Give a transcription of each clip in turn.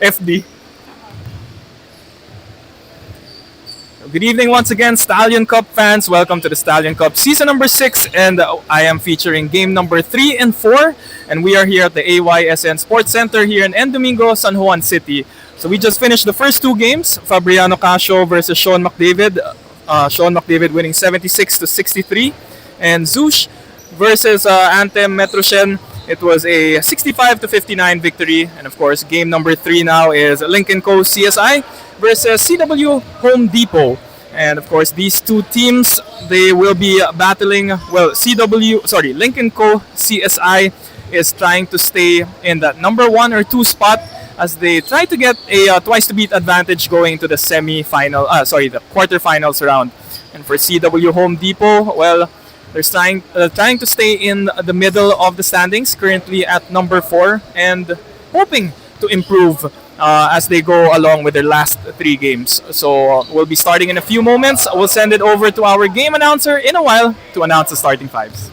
FD. Good evening once again, Stallion Cup fans. Welcome to the Stallion Cup season number 6, and I am featuring game number 3 and 4. And we are here at the AYSN Sports Center here in Domingo, San Juan City. So we just finished the first two games, Fabriano Casio versus Sean McDavid. Sean McDavid winning 76 to 63, and Zouche versus Anthem Metroshen. It was a 65 to 59 victory, and of course, game number 3 now is Lynk & Co CSI versus CW Home Depot. And of course, these two teams, they will be battling. Well, Lynk & Co CSI is trying to stay in that number 1 or 2 spot as they try to get a twice to beat advantage going to the the quarterfinals round. And for CW Home Depot, well, they're trying to stay in the middle of the standings, currently at number 4, and hoping to improve as they go along with their last 3 games. So we'll be starting in a few moments. We'll send it over to our game announcer in a while to announce the starting fives.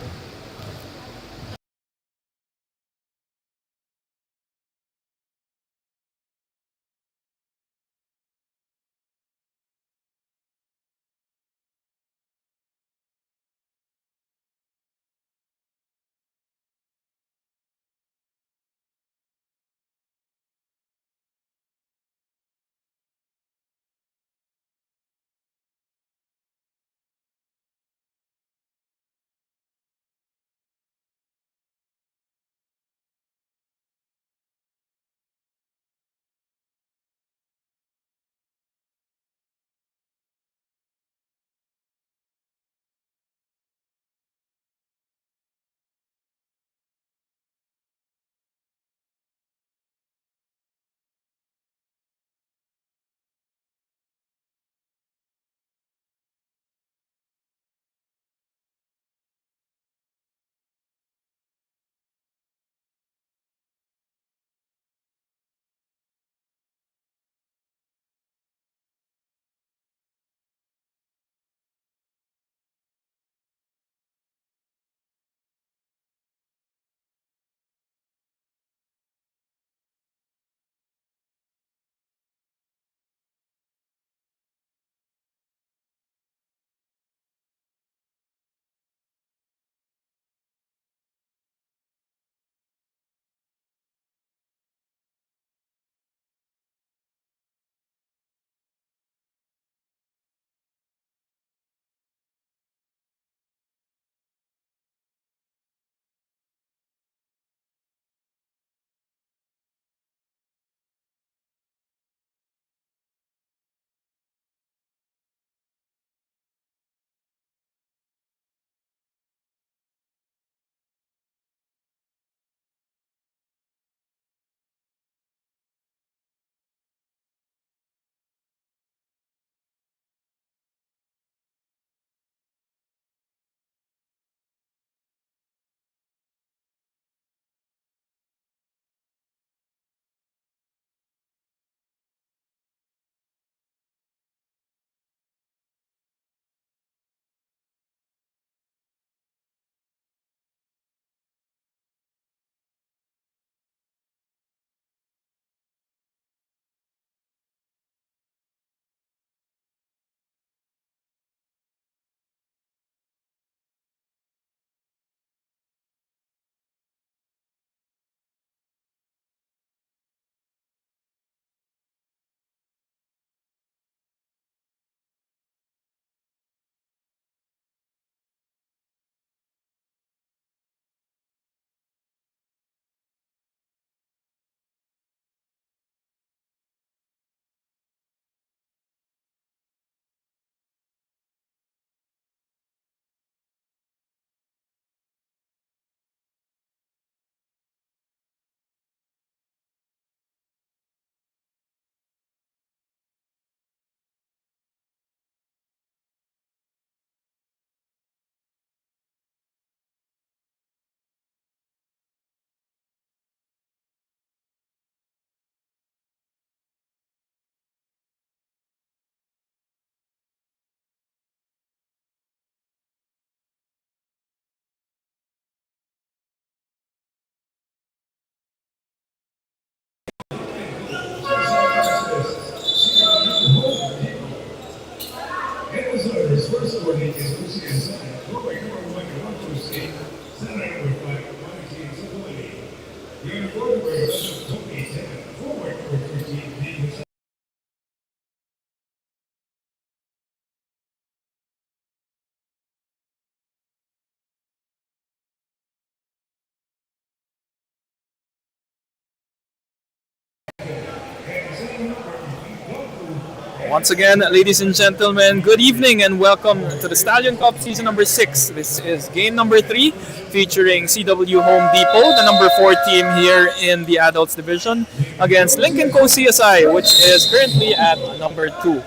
Once again, ladies and gentlemen, good evening and welcome to the Stallion Cup season number 6. This is game number 3 featuring CW Home Depot, the number 4 team here in the adults division, against Lynk Co CSI, which is currently at number 2.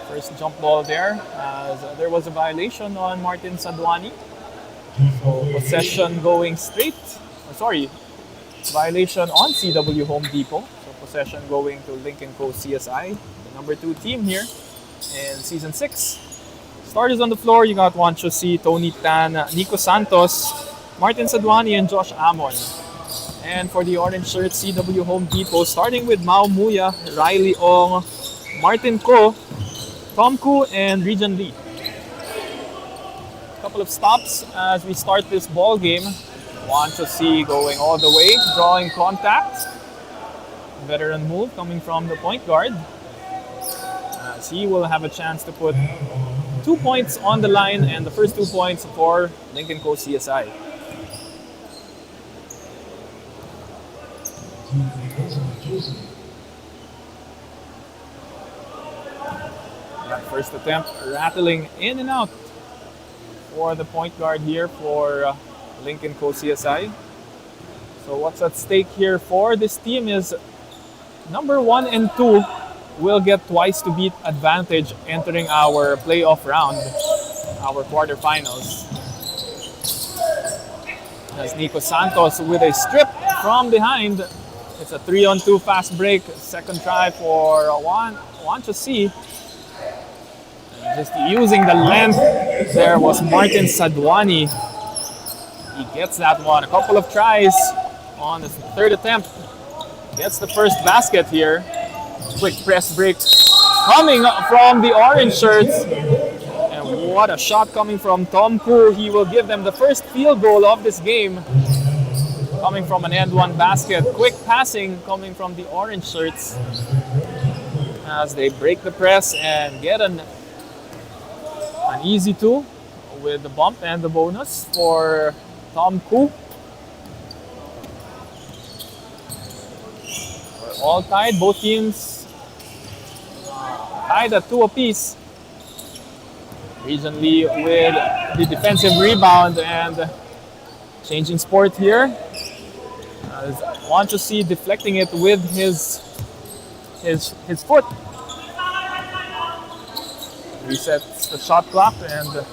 First jump ball there, as there was a violation on Martin Sadwani. So possession going straight, violation on CW Home Depot. So possession going to Lynk Co CSI. Number 2 team here in season 6. Starters on the floor, you got Juan Chosi, Tony Tan, Nico Santos, Martin Sadwani, and Josh Amon. And for the orange shirt, CW Home Depot, starting with Mao Muya, Riley Ong, Martin Ko, Tom Koo, and Region Lee. Couple of stops as we start this ball game. Juan Chosi going all the way, drawing contact. Veteran move coming from the point guard. He will have a chance to put 2 points on the line, and the first 2 points for Lynk Co CSI. That first attempt rattling in and out for the point guard here for Lynk Co CSI. So what's at stake here for this team is number 1 and 2 will get twice to beat advantage entering our playoff round, our quarterfinals. As Nico Santos with a strip from behind. It's a 3-on-2 fast break. Second try for Juan Chosi. Just using the length there was Martin Sadwani. He gets that one. A couple of tries on his third attempt. Gets the first basket here. Quick press break coming from the orange shirts. And what a shot coming from Tom Koo. He will give them the first field goal of this game. Coming from an end one basket. Quick passing coming from the orange shirts. As they break the press and get an easy 2 with the bump and the bonus for Tom Koo. We're all tied, both teams tied at 2 apiece. Region Lee with the defensive rebound and changing sport here. Want to see deflecting it with his foot. Resets the shot clock and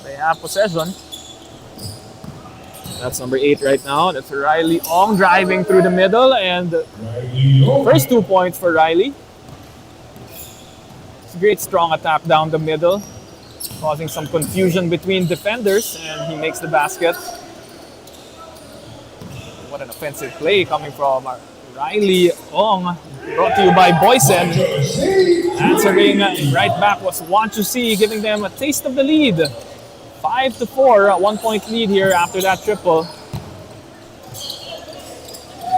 they have possession. That's number 8 right now. That's Riley Ong driving through the middle and first 2 points for Riley. It's a great strong attack down the middle, causing some confusion between defenders, and he makes the basket. What an offensive play coming from Riley Ong, brought to you by Boysen. Answering right back was Juan Chosi, giving them a taste of the lead. 5-4, a 1 point lead here after that triple.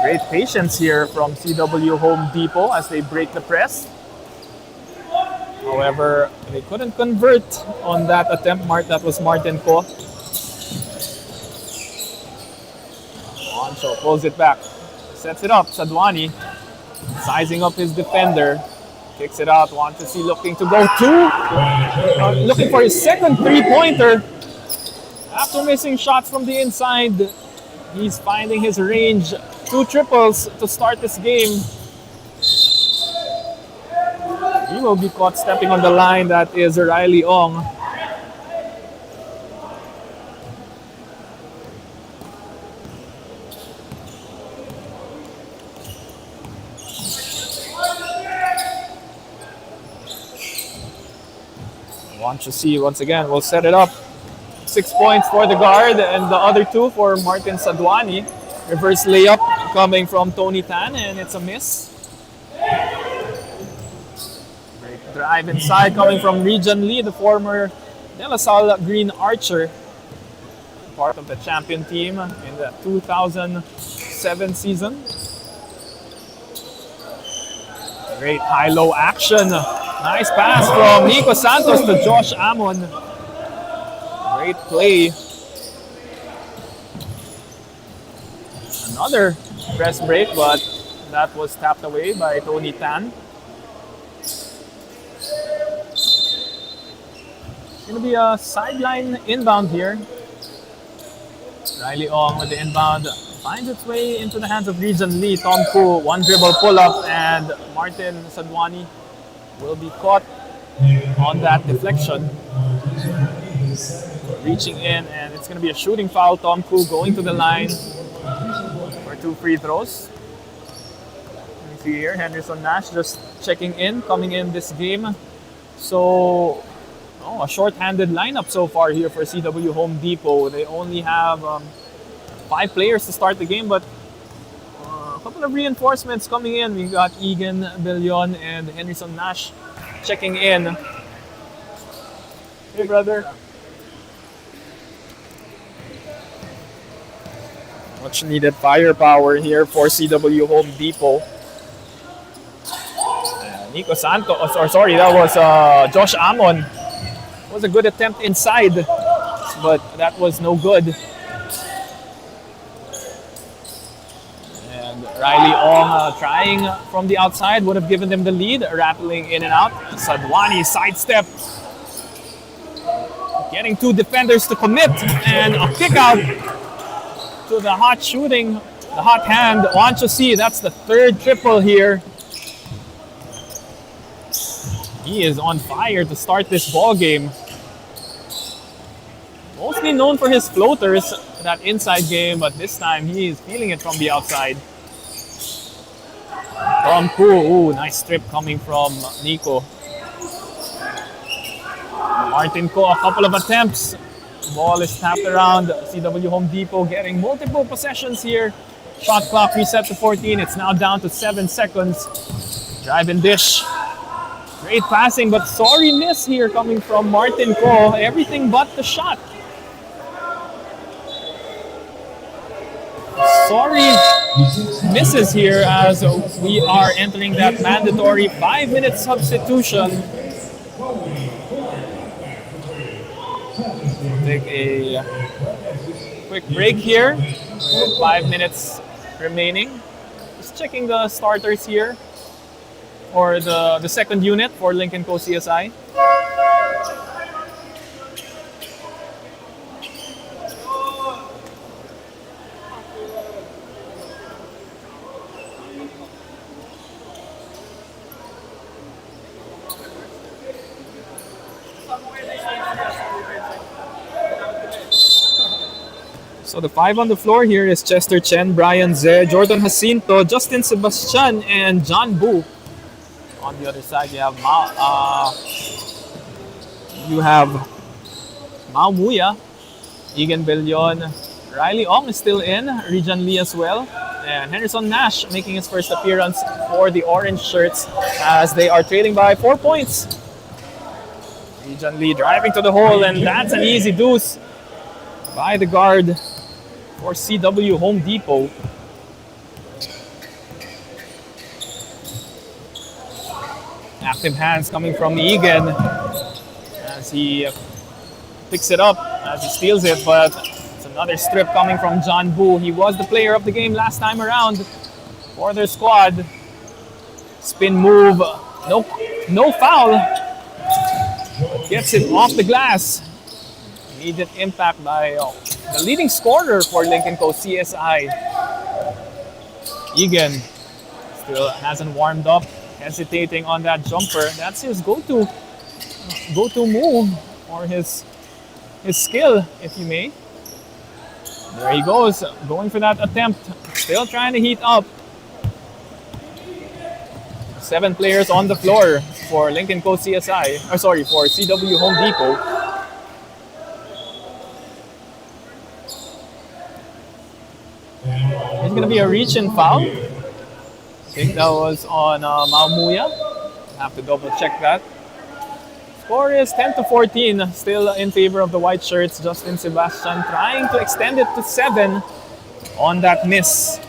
Great patience here from CW Home Depot as they break the press. However, they couldn't convert on that attempt. That was Martin Ko. Ancho pulls it back. Sets it up. Sadwani sizing up his defender. Kicks it out. Want to see looking to go 2. Looking for his second 3-pointer. After missing shots from the inside, he's finding his range. 2 triples to start this game. He will be caught stepping on the line. That is Riley Ong. Want to see once again, we'll set it up. 6 points for the guard and the other 2 for Martin Sadwani. Reverse layup coming from Tony Tan and it's a miss. Great drive inside coming from Region Lee, the former De La Salle Green Archer. Part of the champion team in the 2007 season. Great high-low action. Nice pass from Nico Santos to Josh Amon. Great play. Another press break, but that was tapped away by Tony Tan. It's going to be a sideline inbound here. Riley Ong with the inbound finds its way into the hands of Region Lee. Tom Koo, one dribble pull-up, and Martin Sadwani will be caught on that deflection. Reaching in, and it's going to be a shooting foul. Tom Koo going to the line for 2 free throws. You see here, Henderson Nash just checking in, coming in this game. So, a short-handed lineup so far here for CW Home Depot. They only have 5 players to start the game, but a couple of reinforcements coming in. We got Egan Billion and Henderson Nash checking in. Hey, brother. Much needed firepower here for CW Home Depot. Nico Santos, or sorry, that was Josh Amon. It was a good attempt inside, but that was no good. And Riley Ong trying from the outside would have given them the lead, rattling in and out. Sadwani sidestep, getting 2 defenders to commit, and a kick out to the hot shooting, the hot hand. Wanchosi, that's the 3rd triple here. He is on fire to start this ball game. Mostly known for his floaters, that inside game, but this time he is feeling it from the outside. Tom Koo, nice strip coming from Nico. Martin Ko, a couple of attempts. Ball is tapped around. CW Home Depot getting multiple possessions here. Shot clock reset to 14. It's now down to 7 seconds. Drive and dish. Great passing, but sorry miss here coming from Martin Ko. Everything but the shot. Sorry misses here as we are entering that mandatory 5-minute substitution. Take a quick break here with 5 minutes remaining. Just checking the starters here for the second unit for Lynk & Co CSI. So the 5 on the floor here is Chester Chen, Brian Ze, Jordan Jacinto, Justin Sebastian, and John Bu. On the other side, you have Mao Muya, Egan Billion, Riley Ong is still in, Region Lee as well, and Henderson Nash making his first appearance for the orange shirts as they are trailing by 4 points. Region Lee driving to the hole, and that's an easy deuce by the guard for CW Home Depot. Active hands coming from Egan as he picks it up, as he steals it, but it's another strip coming from John Bu. He was the player of the game last time around for their squad. Spin move, no foul. Gets it off the glass. Immediate impact by the leading scorer for Lynk & Co CSI. Egan still hasn't warmed up, hesitating on that jumper. That's his go-to move, or his skill, if you may. There he goes, going for that attempt. Still trying to heat up. 7 players on the floor for Lynk & Co CSI. For CW Home Depot. It's going to be a reach-in foul. I think that was on Mao Muya. Have to double check that. Score is 10-14, still in favor of the white shirts. Justin Sebastian trying to extend it to 7 on that miss.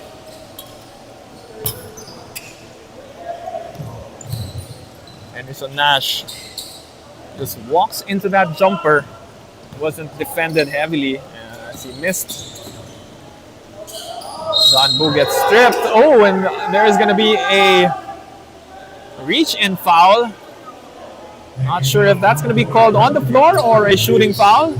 Henderson Nash just walks into that jumper. Wasn't defended heavily as he missed. John Boo gets stripped. Oh, and there's going to be a reach-in foul. Not sure if that's going to be called on the floor or a shooting foul. You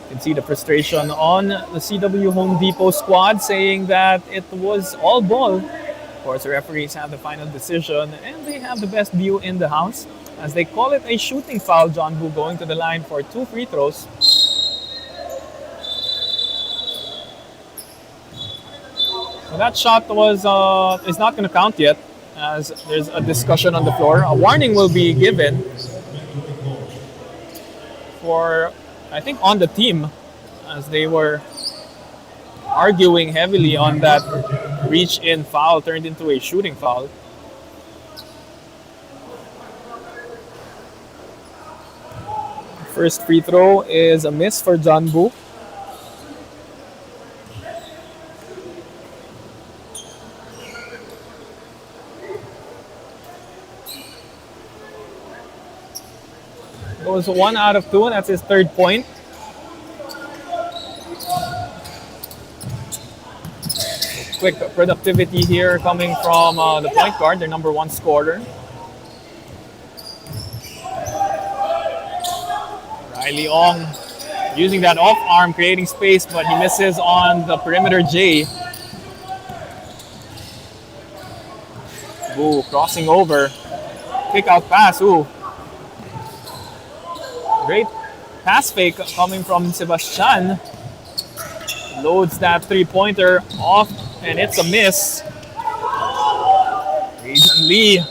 can see the frustration on the CW Home Depot squad saying that it was all ball. Of course, the referees have the final decision and they have the best view in the house as they call it a shooting foul. John Boo going to the line for 2 free throws. So that shot is not going to count yet as there's a discussion on the floor. A warning will be given for, I think, on the team as they were arguing heavily on that reach-in foul turned into a shooting foul. First free throw is a miss for John Boo. Goes 1 out of 2, and that's his 3rd point. Quick productivity here coming from the point guard, their number 1 scorer. Riley Ong using that off arm, creating space, but he misses on the perimeter J. Boo crossing over. Kick out pass. Ooh. Great pass fake coming from Sebastian. Loads that 3-pointer off, and it's a miss. Region Lee.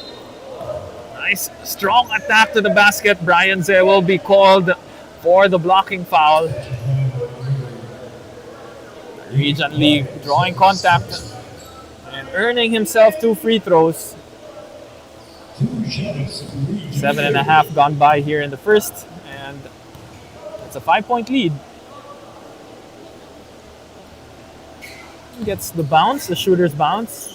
Nice strong attack to the basket. Brian Zeh will be called for the blocking foul. Region Lee drawing contact and earning himself 2 free throws. 7.5 gone by here in the first, and it's a 5-point lead. Gets the bounce, the shooter's bounce.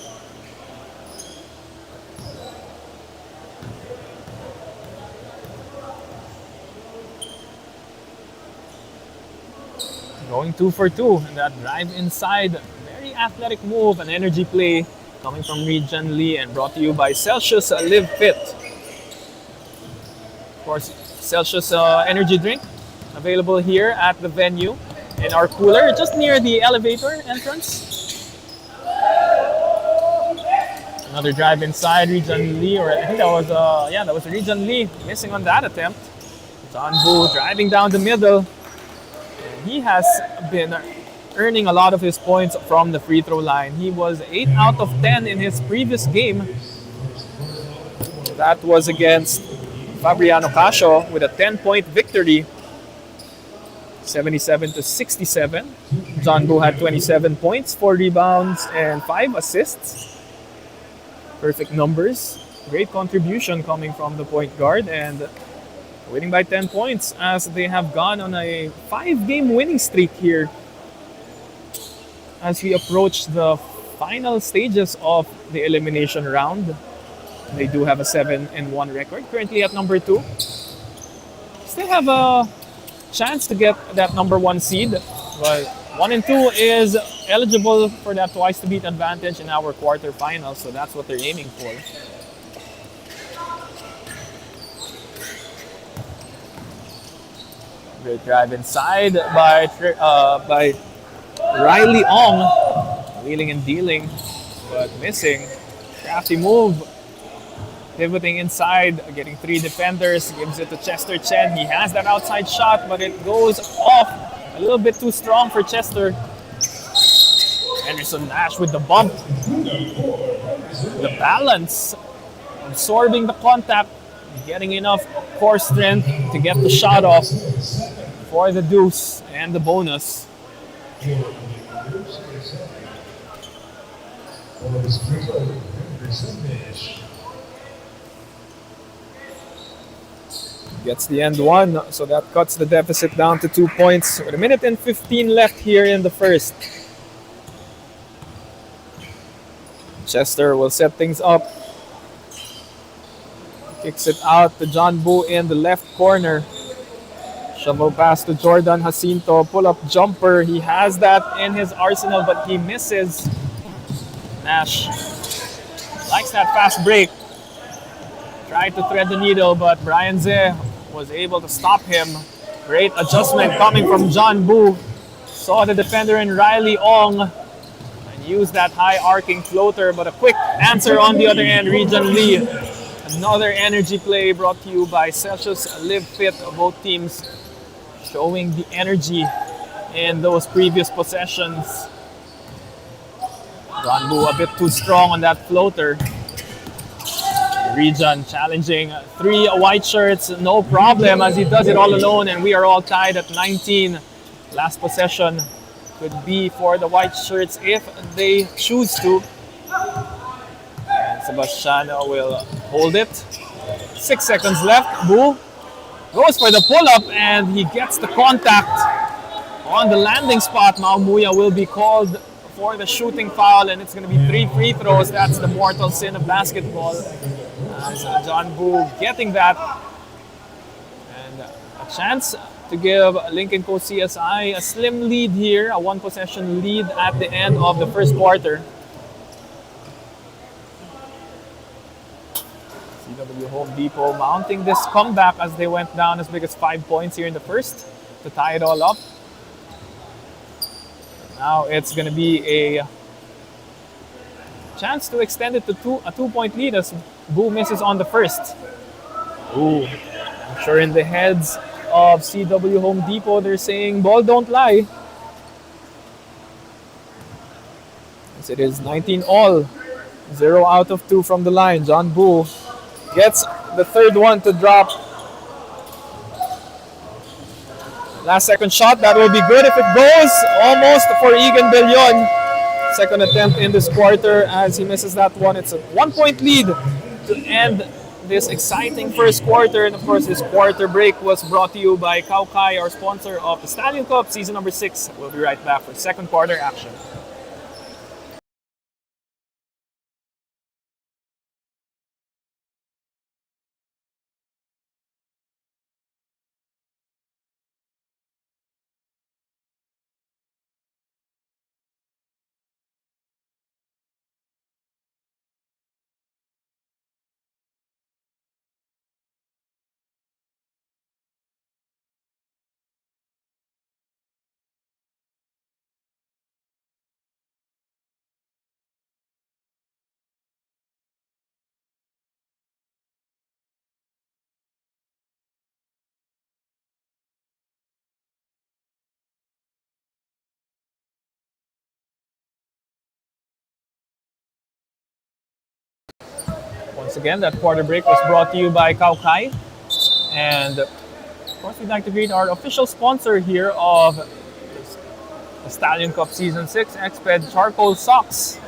Going 2 for 2, and that drive inside, very athletic move, an energy play coming from Region Lee and brought to you by Celsius Live Fit. Of course, Celsius energy drink available here at the venue in our cooler, just near the elevator entrance. Another drive inside, Region Lee, or I think that was Region Lee missing on that attempt. John Boo driving down the middle. He has been earning a lot of his points from the free throw line. He was 8 out of 10 in his previous game. That was against Fabriano Casio with a 10-point victory, 77-67. John Boo had 27 points, 4 rebounds, and 5 assists. Perfect numbers. Great contribution coming from the point guard, and winning by 10 points as they have gone on a 5-game winning streak here as we approach the final stages of the elimination round. They do have a 7-1 record, currently at number 2. Still have a chance to get that number 1 seed, but 1 and 2 is eligible for that twice to beat advantage in our quarterfinals, so that's what they're aiming for. Great drive inside by Riley Ong, wheeling and dealing, but missing. Crafty move, pivoting inside, getting 3 defenders, gives it to Chester Chen. He has that outside shot, but it goes off a little bit too strong for Chester. Henderson Nash with the bump. The balance, absorbing the contact, getting enough core strength to get the shot off for the deuce and the bonus. Gets the end one, so that cuts the deficit down to 2 points with 1:15 left here in the first. Chester will set things up. Kicks it out to John Boo in the left corner. Shovel pass to Jordan Jacinto. Pull-up jumper. He has that in his arsenal, but he misses. Nash likes that fast break. Tried to thread the needle, but Brian Ze was able to stop him. Great adjustment coming from John Boo. Saw the defender in Riley Ong and used that high arcing floater, but a quick answer on the other end. Region Lee. Another energy play brought to you by Celsius Live Fit. Both teams showing the energy in those previous possessions. John Boo a bit too strong on that floater. Region challenging 3 white shirts, no problem, as he does it all alone, and we are all tied at 19. Last possession could be for the white shirts if they choose to. And Sebastiano will hold it. 6 seconds left. Boo goes for the pull-up, and he gets the contact on the landing spot. Maumuya will be called for the shooting foul, and it's going to be 3 free throws. That's the mortal sin of basketball. As John Boo getting that. And a chance to give Lynk & Co. CSI a slim lead here, a 1-possession lead at the end of the first quarter. CW Home Depot mounting this comeback as they went down as big as 5 points here in the first to tie it all up. Now it's going to be a chance to extend it to a 2-point lead as Boo misses on the first. Ooh, I'm sure in the heads of CW Home Depot they're saying, ball don't lie. As it is 19 all, 0 out of 2 from the line. John Boo gets the third one to drop. Last second shot, that will be good if it goes. Almost for Egan Bellon. Second attempt in this quarter as he misses that one. It's a 1-point lead to end this exciting first quarter. And of course, this quarter break was brought to you by Kaukai, our sponsor of the Stallion Cup season number 6. We'll be right back for second quarter action. Once again, that quarter break was brought to you by Kaukai. And of course, we'd like to greet our official sponsor here of the Stallion Cup Season 6, Exped Charcoal Socks.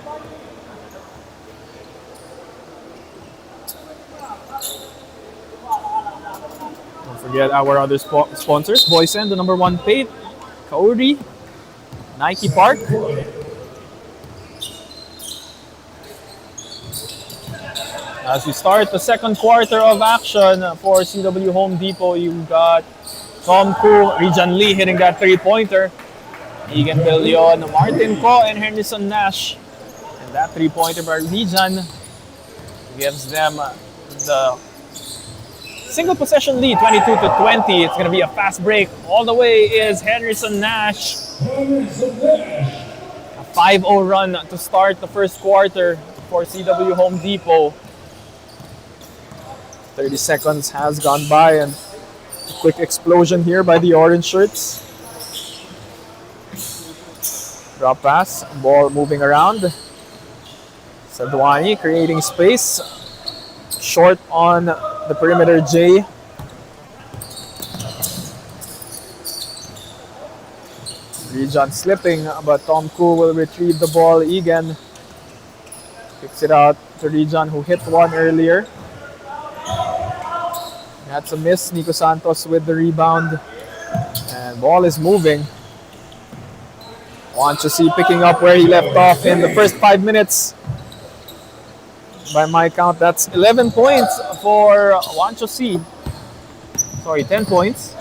Don't forget our other sponsors, Boysen, the number 1 paid, Kauri, Nike Park. As we start the second quarter of action for CW Home Depot, you've got Tom Koo, Region Lee hitting that 3-pointer. Egan Bellon, Martin Ko, and Henderson Nash. And that 3-pointer by Region gives them the single possession lead, 22-20. It's going to be a fast break. All the way is Henderson Nash. A 5-0 run to start the first quarter for CW Home Depot. 30 seconds has gone by, and a quick explosion here by the orange shirts. Drop pass, ball moving around. Sadwani creating space. Short on the perimeter, Jay. Region slipping, but Tom Koo will retrieve the ball. Egan kicks it out to Region, who hit one earlier. That's a miss. Nico Santos with the rebound. And ball is moving. Wanchesi picking up where he left off in the first 5 minutes. By my count, that's 11 points for Wanchesi. Sorry, 10 points.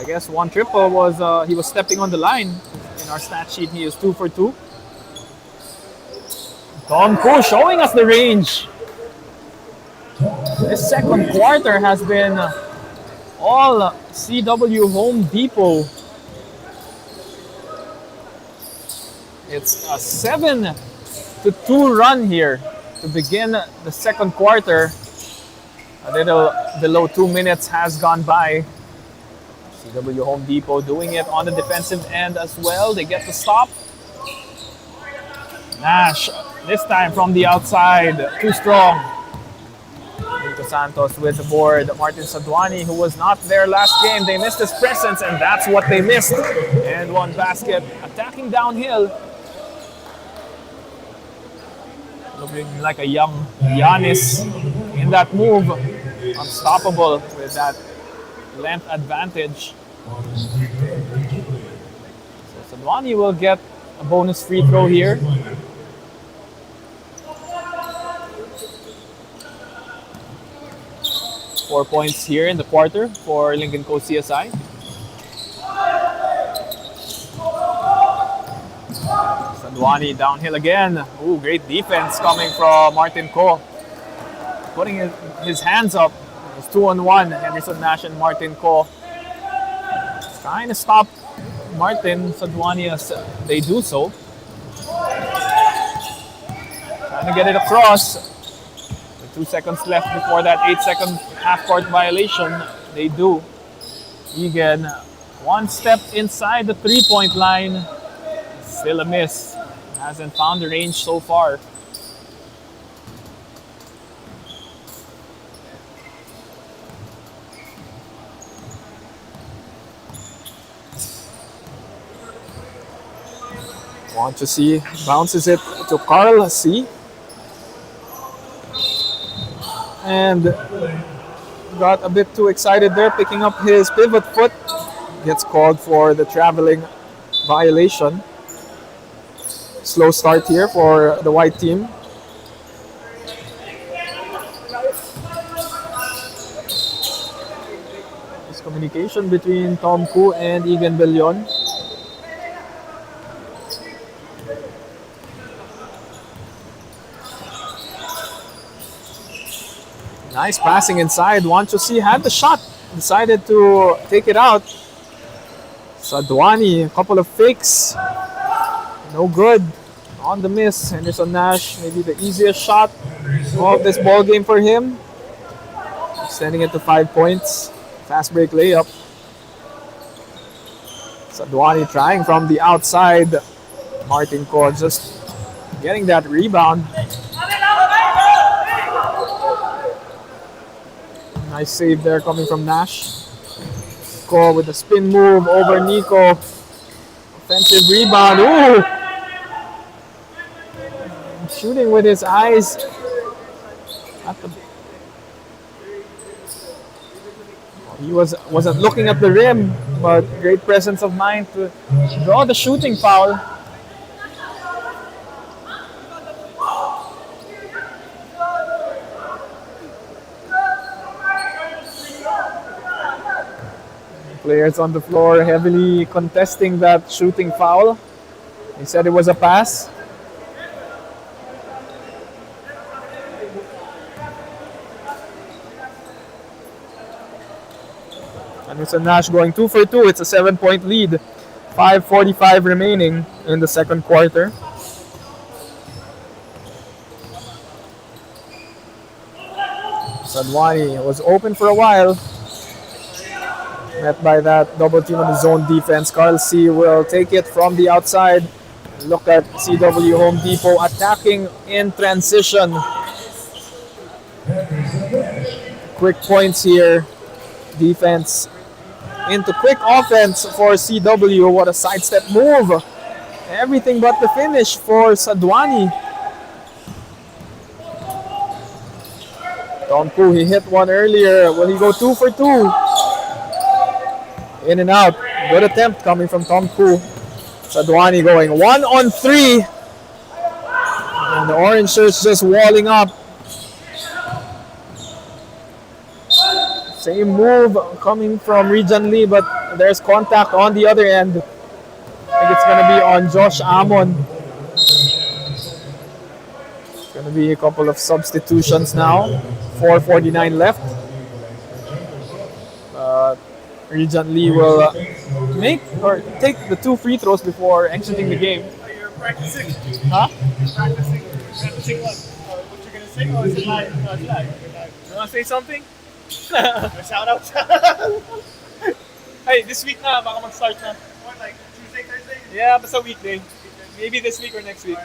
I guess one triple was he was stepping on the line. In our stat sheet, he is 2 for 2. Tom Koo showing us the range. This second quarter has been all CW Home Depot. It's a 7-2 run here to begin the second quarter. A little below 2 minutes has gone by. CW Home Depot doing it on the defensive end as well. They get the stop. Nash, this time from the outside, too strong. Nico Santos with the board. Martin Sadwani, who was not there last game, they missed his presence, and that's what they missed. And one basket, attacking downhill. Looking like a young Giannis in that move. Unstoppable with that length advantage. So Sadwani will get a bonus free throw here. Four points here in the quarter for Lincoln Coast CSI. Sadwani downhill again. Ooh, great defense coming from Martin Ko. Putting his hands up. It's 2-on-1. Henderson Nash and Martin Ko trying to stop Martin Sadwani as they do so. Trying to get it across. With 2 seconds left before that 8-second half-court violation. They do. Egan, one step inside the three-point line. Still a miss. Hasn't found the range so far. Want to see, bounces it to Carl C. And got a bit too excited there, picking up his pivot foot. Gets called for the traveling violation. Slow start here for the white team. Miscommunication between Tom Koo and Egan Bellon. Nice passing inside. Wanchosi had the shot. Decided to take it out. Sadwani, a couple of fakes. No good. On the miss. Henderson Nash, maybe the easiest shot of this ball game for him. Extending it to 5 points. Fast break layup. Sadwani trying from the outside. Martin Ko just getting that rebound. Nice save there coming from Nash. Ko with the spin move over Nico. Offensive rebound. Ooh! Shooting with his eyes. He wasn't looking at the rim, but great presence of mind to draw the shooting foul. Players on the floor heavily contesting that shooting foul. He said it was a pass. Henderson Nash going 2 for 2. It's a 7-point lead. 5:45 remaining in the second quarter. Sadwani was open for a while. Met by that double team on the zone defense. Carl C will take it from the outside. Look at CW Home Depot attacking in transition. Quick points here. Defense into quick offense for CW. What a sidestep move. Everything but the finish for Sadwani. Tom Koo, he hit one earlier. Will he go 2 for 2? In and out. Good attempt coming from Tom Koo. Sadwani going 1-on-3. And the orange shirts just walling up. Same move coming from Region Lee, but there's contact on the other end. I think it's going to be on Josh Amon. It's going to be a couple of substitutions now. 4:49 left. Region Lee will make or take the 2 free throws before exiting the game. You're practicing. Huh? Practicing. Practicing what? What you're gonna say? Or is it live? No, it's live. You want to say something? Shout out. Hey, this week na, baka mag-start na. What, like Tuesday, Thursday? Yeah, basta weekday. Maybe this week or next week.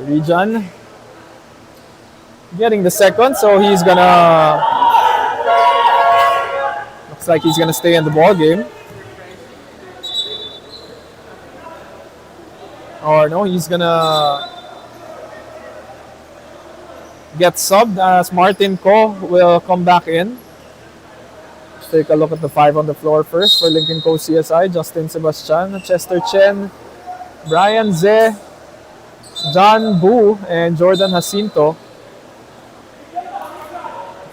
Region getting the second, so he's gonna. Looks like he's gonna stay in the ball game. Or no, he's gonna get subbed as Martin Ko will come back in. Let's take a look at the 5 on the floor first for Lincoln Co CSI. Justin Sebastian, Chester Chen, Brian Ze, John Bu, and Jordan Jacinto.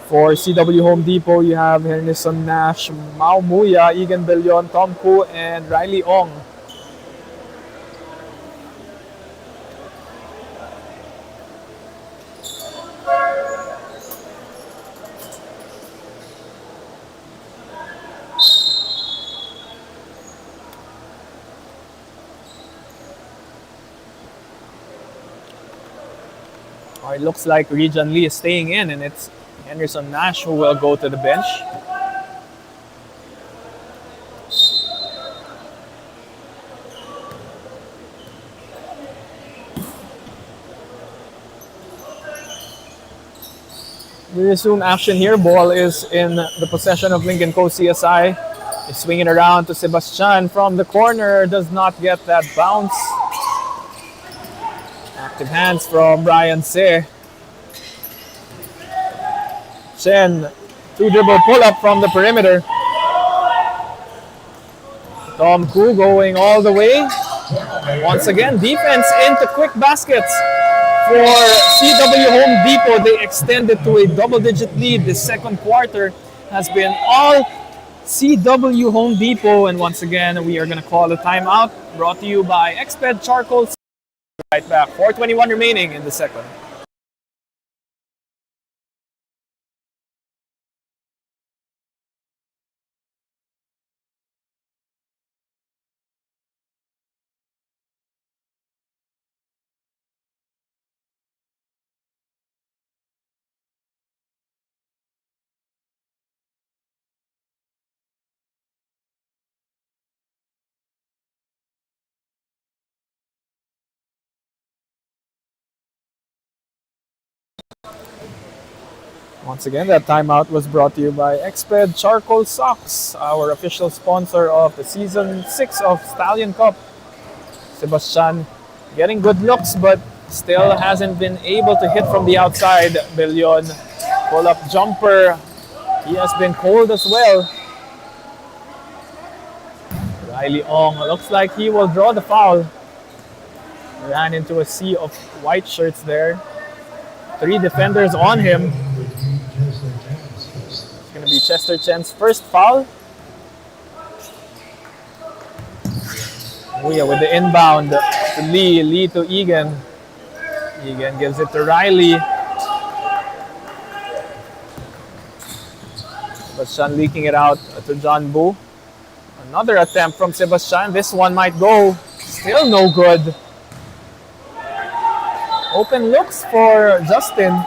For CW Home Depot, you have Henderson Nash, Mao Muya, Egan Bellion, Tom Koo, and Riley Ong. It looks like Region Lee is staying in, and it's Henderson Nash who will go to the bench. We resume action here. Ball is in the possession of Lincoln Co CSI. He's swinging around to Sebastian from the corner. Does not get that bounce. Active hands from Brian Se. Chen, 2-dribble pull-up from the perimeter. Tom Koo going all the way. Once again, defense into quick baskets. For CW Home Depot, they extended to a double-digit lead. The second quarter has been all CW Home Depot. And once again, we are going to call a timeout. Brought to you by Exped Charcoal. Right back. 4:21 remaining in the second. Once again, that timeout was brought to you by Exped Charcoal Socks, our official sponsor of the Season 6 of Stallion Cup. Sebastian getting good looks, but still hasn't been able to hit from the outside. Bellion, pull-up jumper. He has been cold as well. Riley Ong, looks like he will draw the foul. Ran into a sea of white shirts there. 3 defenders on him. Going to be Chester Chen's first foul. Muya with the inbound to Lee. Lee to Egan. Egan gives it to Riley. Sebastian leaking it out to John Bu. Another attempt from Sebastian. This one might go. Still no good. Open looks for Justin.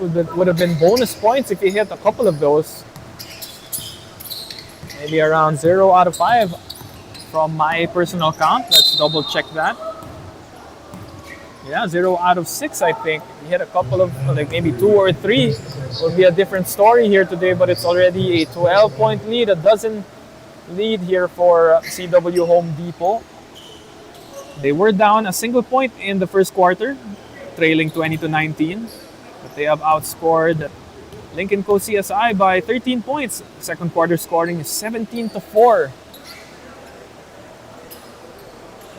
Would have been bonus points if he hit a couple of those. Maybe around 0 out of 5 from my personal count. Let's double check that. Yeah, 0 out of 6, I think. He hit a couple of, like maybe 2 or 3. Would be a different story here today, but it's already a 12-point lead, a dozen lead here for CW Home Depot. They were down a single point in the first quarter, trailing 20-19. But they have outscored Lincoln Co CSI by 13 points. Second quarter scoring is 17-4.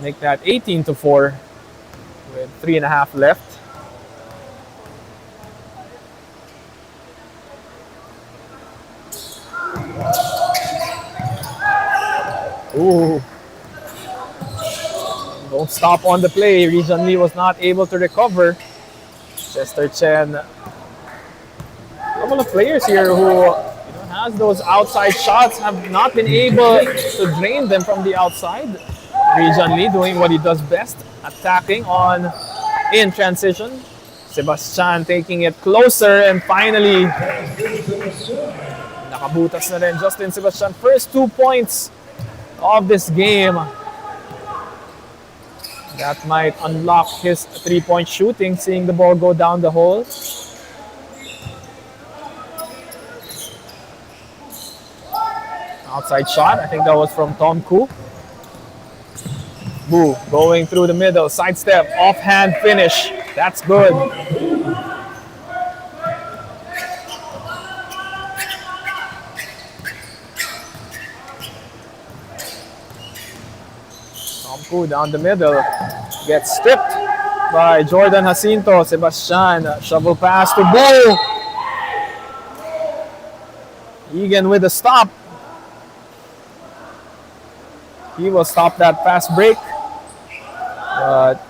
Make that 18-4 with 3.5 left. Ooh. Don't stop on the play. Region Lee was not able to recover. Chester Chen. A couple of players here who has those outside shots have not been able to drain them from the outside. Region Lee doing what he does best, attacking on in transition. Sebastian taking it closer and finally nakabutas na rin Justin Sebastian. First 2 points of this game. That might unlock his 3-point shooting, seeing the ball go down the hole. Outside shot, I think that was from Tom Koo. Boo, going through the middle, sidestep, offhand finish. That's good. Tom Koo down the middle, gets stripped by Jordan Jacinto. Sebastian, shovel pass to Boo. Egan with a stop. He will stop that fast break. But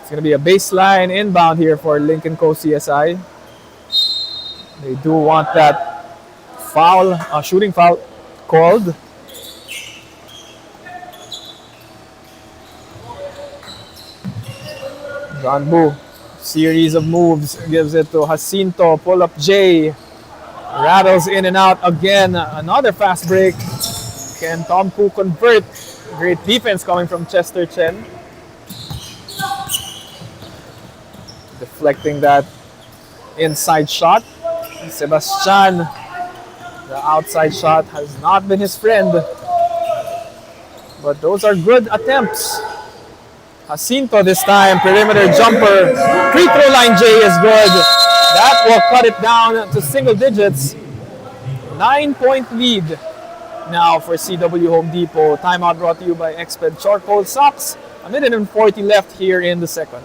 it's going to be a baseline inbound here for Lynk & Co. CSI. They do want that foul, shooting foul called. John Boo, series of moves, gives it to Jacinto, pull up J, rattles in and out again, another fast break. Can Tom Koo convert? Great defense coming from Chester Chen. Deflecting that inside shot. Sebastian, the outside shot has not been his friend. But those are good attempts. Jacinto this time, perimeter jumper. Free throw line J is good. That will cut it down to single digits. 9-point lead now for CW Home Depot. Timeout brought to you by Exped Charcoal Socks. 140 left here in the second.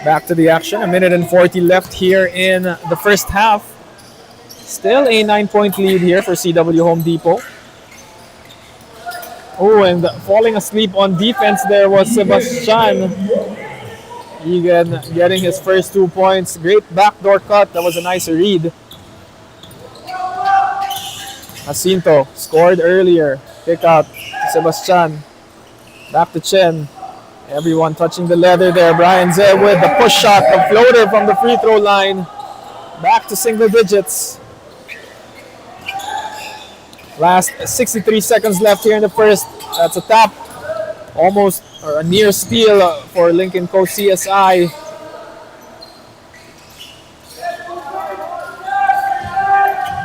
Back to the action. 1:40 left here in the first half. Still a 9-point lead here for CW Home Depot. Oh, and falling asleep on defense there was Sebastian. Egan getting his first 2 points. Great backdoor cut. That was a nice read. Jacinto scored earlier. Kick out to Sebastian. Back to Chen. Everyone touching the leather there. Brian Zeh with the push shot, the floater from the free throw line. Back to single digits. Last 63 seconds left here in the first. That's a tap. Almost or a near steal for Lynk & Co. CSI.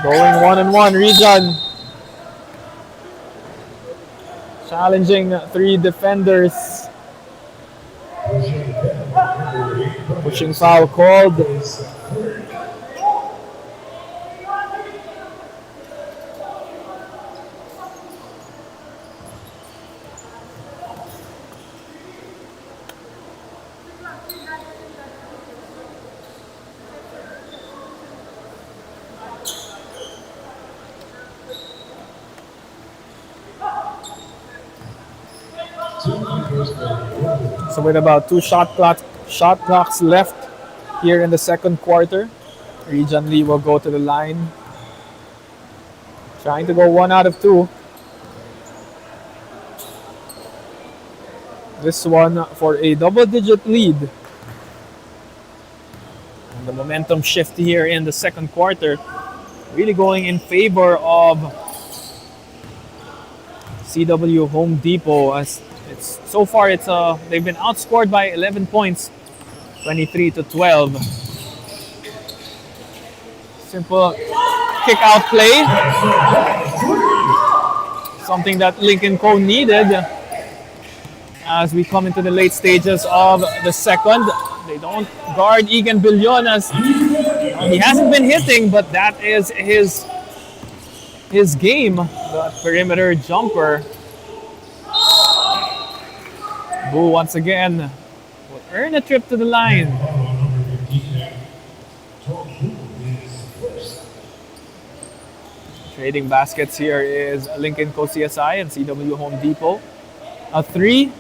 Going 1-on-1, Region. Challenging 3 defenders. Pushing foul called. So with about 2 shot clocks left here in the second quarter, Region Lee will go to the line. Trying to go 1 out of 2. This one for a double-digit lead. And the momentum shift here in the second quarter really going in favor of CW Home Depot as it's so far they've been outscored by 11 points, 23 to 12. Simple kick out play, something that Lincoln Co needed as we come into the late stages of the second. They don't guard Egan Billion as he hasn't been hitting, but that is his game, the perimeter jumper. Boo once again will earn a trip to the line. Trading baskets here is Lincoln Co CSI and CW Home Depot. A three.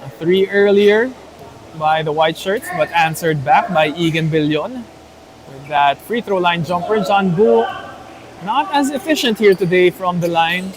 A three earlier by the white shirts, but answered back by Egan Billion. With that free throw line jumper, John Boo not as efficient here today from the line.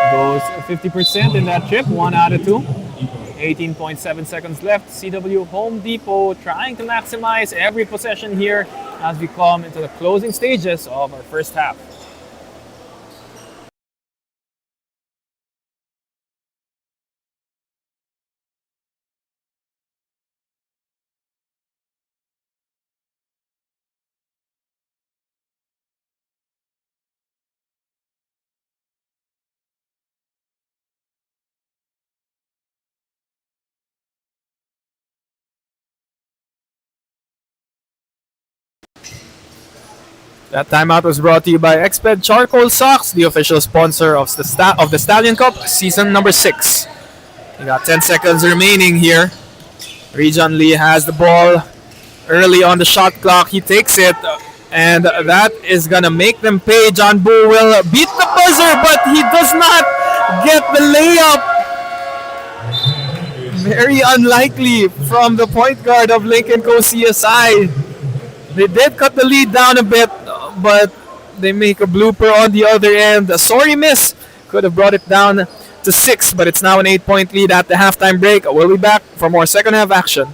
Goes 50% in that trip, 1 out of 2. 18.7 seconds left. CW Home Depot trying to maximize every possession here as we come into the closing stages of our first half. That timeout was brought to you by Exped Charcoal Socks, the official sponsor of the Stallion Cup, season number 6. We got 10 seconds remaining here. Rejon Lee has the ball early on the shot clock. He takes it, and that is gonna make them pay. John Boo will beat the buzzer, but he does not get the layup. Very unlikely from the point guard of Lincoln Co CSI. They did cut the lead down a bit, but they make a blooper on the other end. A sorry miss. Could have brought it down to 6, but it's now an 8-point lead at the halftime break. We'll be back for more second half action.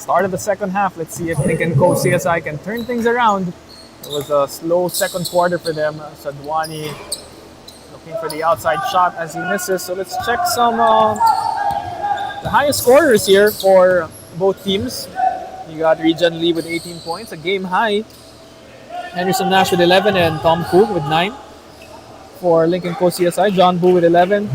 Start of the second half. Let's see if Lincoln Co. CSI can turn things around. It was a slow second quarter for them. Sadwani looking for the outside shot as he misses. So let's check some the highest scorers here for both teams. You got Regan Lee with 18 points, a game high. Henderson Nash with 11 and Tom Cook with 9. For Lincoln Co. CSI, John Boo with 11.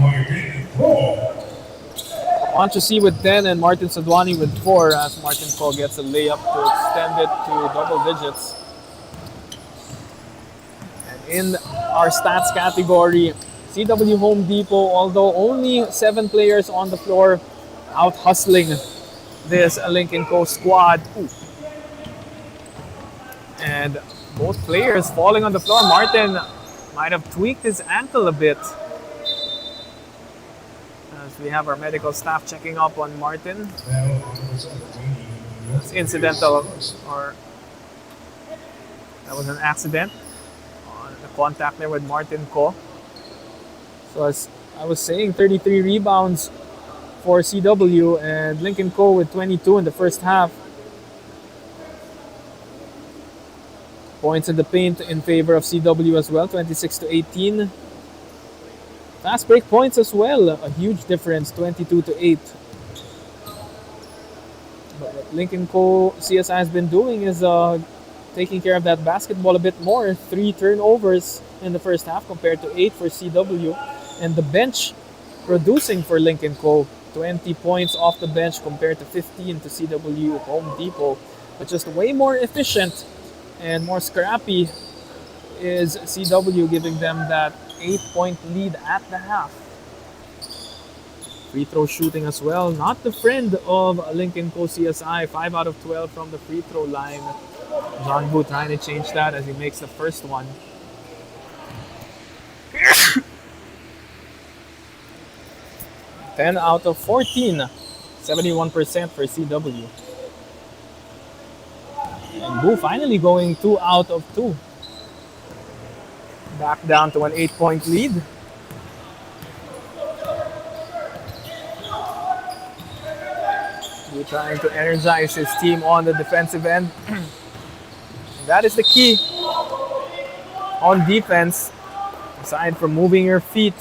Ancho C with 10 and Martin Sadwani with 4 as Martin Co gets a layup to extend it to double digits. And in our stats category, CW Home Depot, although only 7 players on the floor, out hustling this Lincoln Co squad. Ooh. And both players falling on the floor. Martin might have tweaked his ankle a bit. As we have our medical staff checking up on Martin. It's incidental, or that was an accident. The contact there with Martin Co. So as I was saying, 33 rebounds for CW and Lincoln Co with 22 in the first half. Points in the paint in favor of CW as well, 26 to 18. Fast break points as well, a huge difference, 22 to 8. But what Lincoln Co. CSI has been doing is taking care of that basketball a bit more. 3 turnovers in the first half compared to 8 for CW. And the bench producing for Lincoln Co. 20 points off the bench compared to 15 to CW Home Depot. But just way more efficient and more scrappy is CW, giving them that 8-point lead at the half. Free throw shooting as well, not the friend of Lincoln Co. CSI. 5 out of 12 from the free throw line. John Boo trying to change that as he makes the first one. 10 out of 14, 71% for CW. And Boo finally going 2 out of 2. Back down to an 8-point lead. Boo trying to energize his team on the defensive end. That is the key on defense. Aside from moving your feet,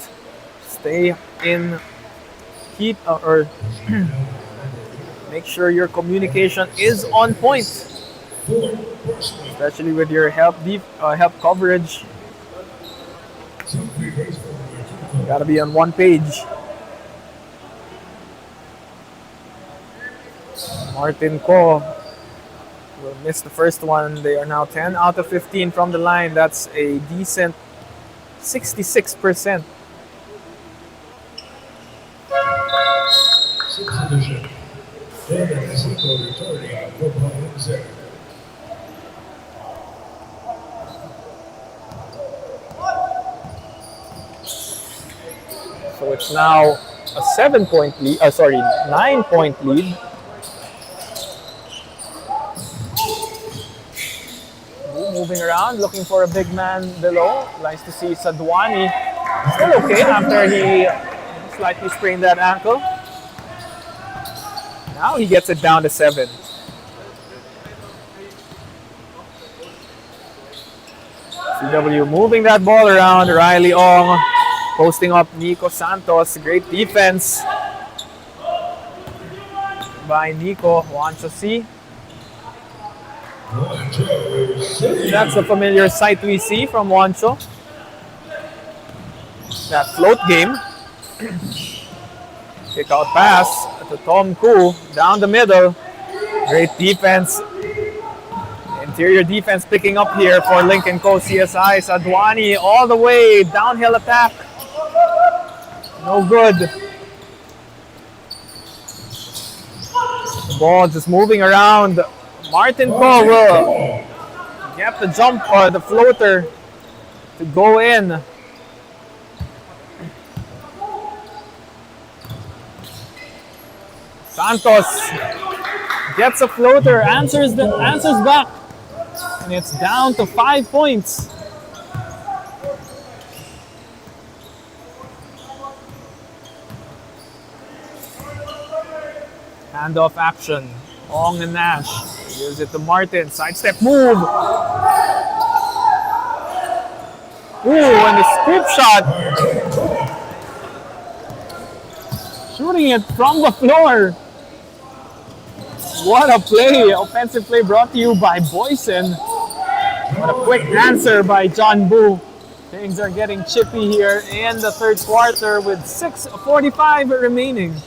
stay in heat or make sure your communication is on point, especially with your help coverage. You gotta be on one page. Martin Co will miss the first one. They are now 10 out of 15 from the line. That's a decent 66%. So it's now a 7-point lead. 9-point lead. Moving around, looking for a big man below. Nice to see Sadwani still okay after he slightly sprained that ankle. Now he gets it down to 7. CW moving that ball around. Riley Ong posting up Nico Santos. Great defense by Nico. Juancho C. That's a familiar sight we see from Juancho. That float game. Kick out pass to Tom Koo down the middle. Great defense. Interior defense picking up here for Lincoln Co. CSI. Sadwani all the way, downhill attack. No good. The ball just moving around. Martin Co will get the jump or the floater to go in. Santos gets a floater, answers back, and it's down to 5 points. Handoff action. Ong and Nash. Gives it to Martin. Sidestep move. Ooh, and the scoop shot. Shooting it from the floor. What a play. Offensive play brought to you by Boyson. What a quick answer by John Boo. Things are getting chippy here in the third quarter with 6:45 remaining.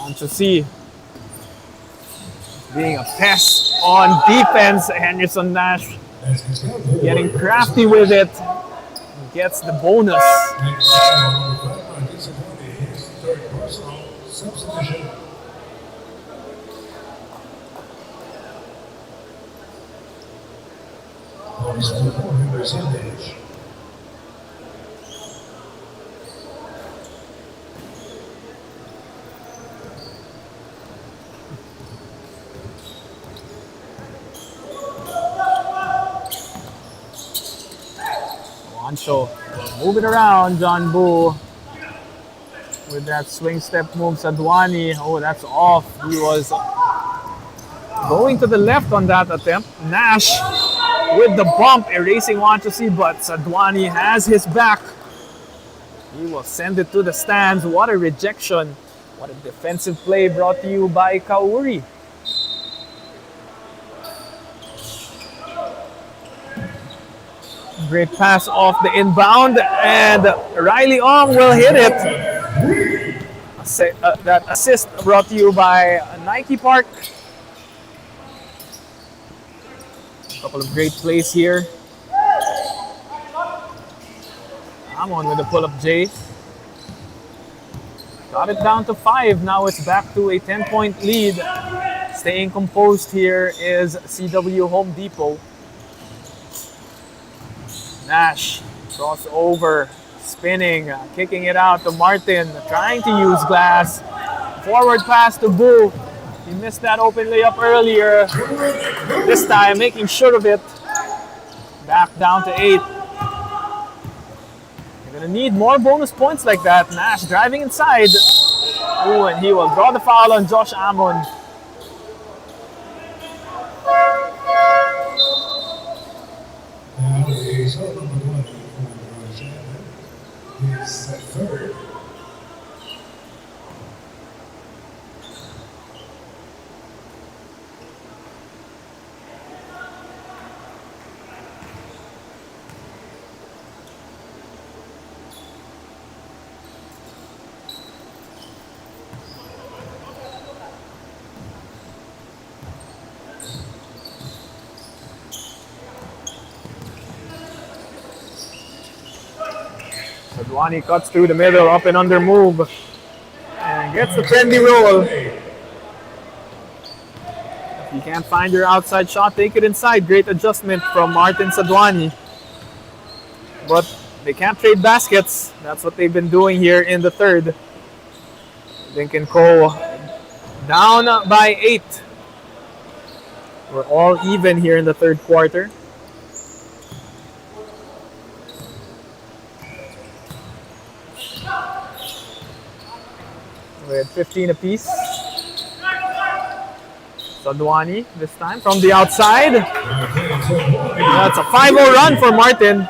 On to see. Being a pest on defense, Henderson Nash getting crafty with it. Gets the bonus. Juancho moving around, John Boo with that swing step move. Sadwani, oh, that's off. He was going to the left on that attempt. Nash with the bump, erasing Wanchosi, but Sadwani has his back. He will send it to the stands. What a rejection. What a defensive play brought to you by Kauri. Great pass off the inbound, and Riley Ong will hit it. That assist brought to you by Nike Park. A couple of great plays here. Amon with the pull-up J. Got it down to 5. Now it's back to a 10-point lead. Staying composed here is CW Home Depot. Nash, crossover, spinning, kicking it out to Martin, trying to use glass. Forward pass to Boo. He missed that open layup earlier. This time, making sure of it. Back down to 8. You're gonna need more bonus points like that. Nash driving inside. Ooh, and he will draw the foul on Josh Amon. Sadwani cuts through the middle, up and under move, and gets the trendy roll. If you can't find your outside shot, take it inside. Great adjustment from Martin Sadwani. But they can't trade baskets. That's what they've been doing here in the third. Lynk and Co. down by 8. We're all even here in the third quarter. We had 15 apiece. Sadwani this time from the outside. That's a 5-0 run for Martin.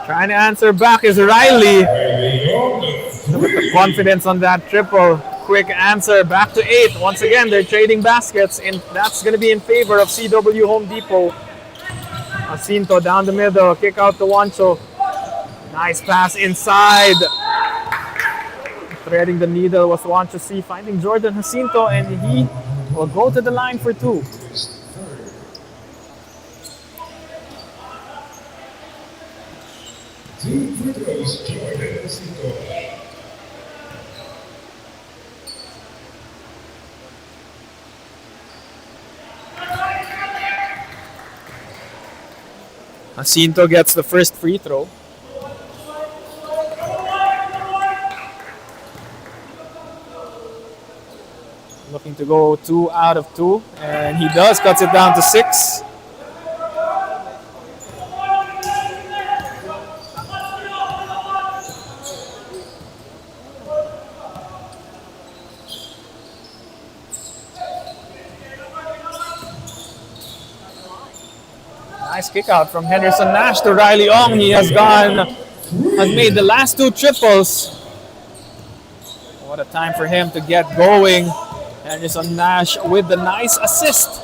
Trying to answer back is Riley. With the confidence on that triple. Quick answer, back to 8. Once again, they're trading baskets, and that's going to be in favor of CW Home Depot. Jacinto down the middle, kick out to Juancho. Nice pass inside. Threading the needle was Juancho C, finding Jordan Jacinto, and he will go to the line for 2. Jacinto gets the first free throw. On the looking to go 2 out of 2, and he does, cuts it down to 6. Nice kick out from Henderson Nash to Riley Ong. He has made the last 2 triples. What a time for him to get going. Henderson Nash with the nice assist.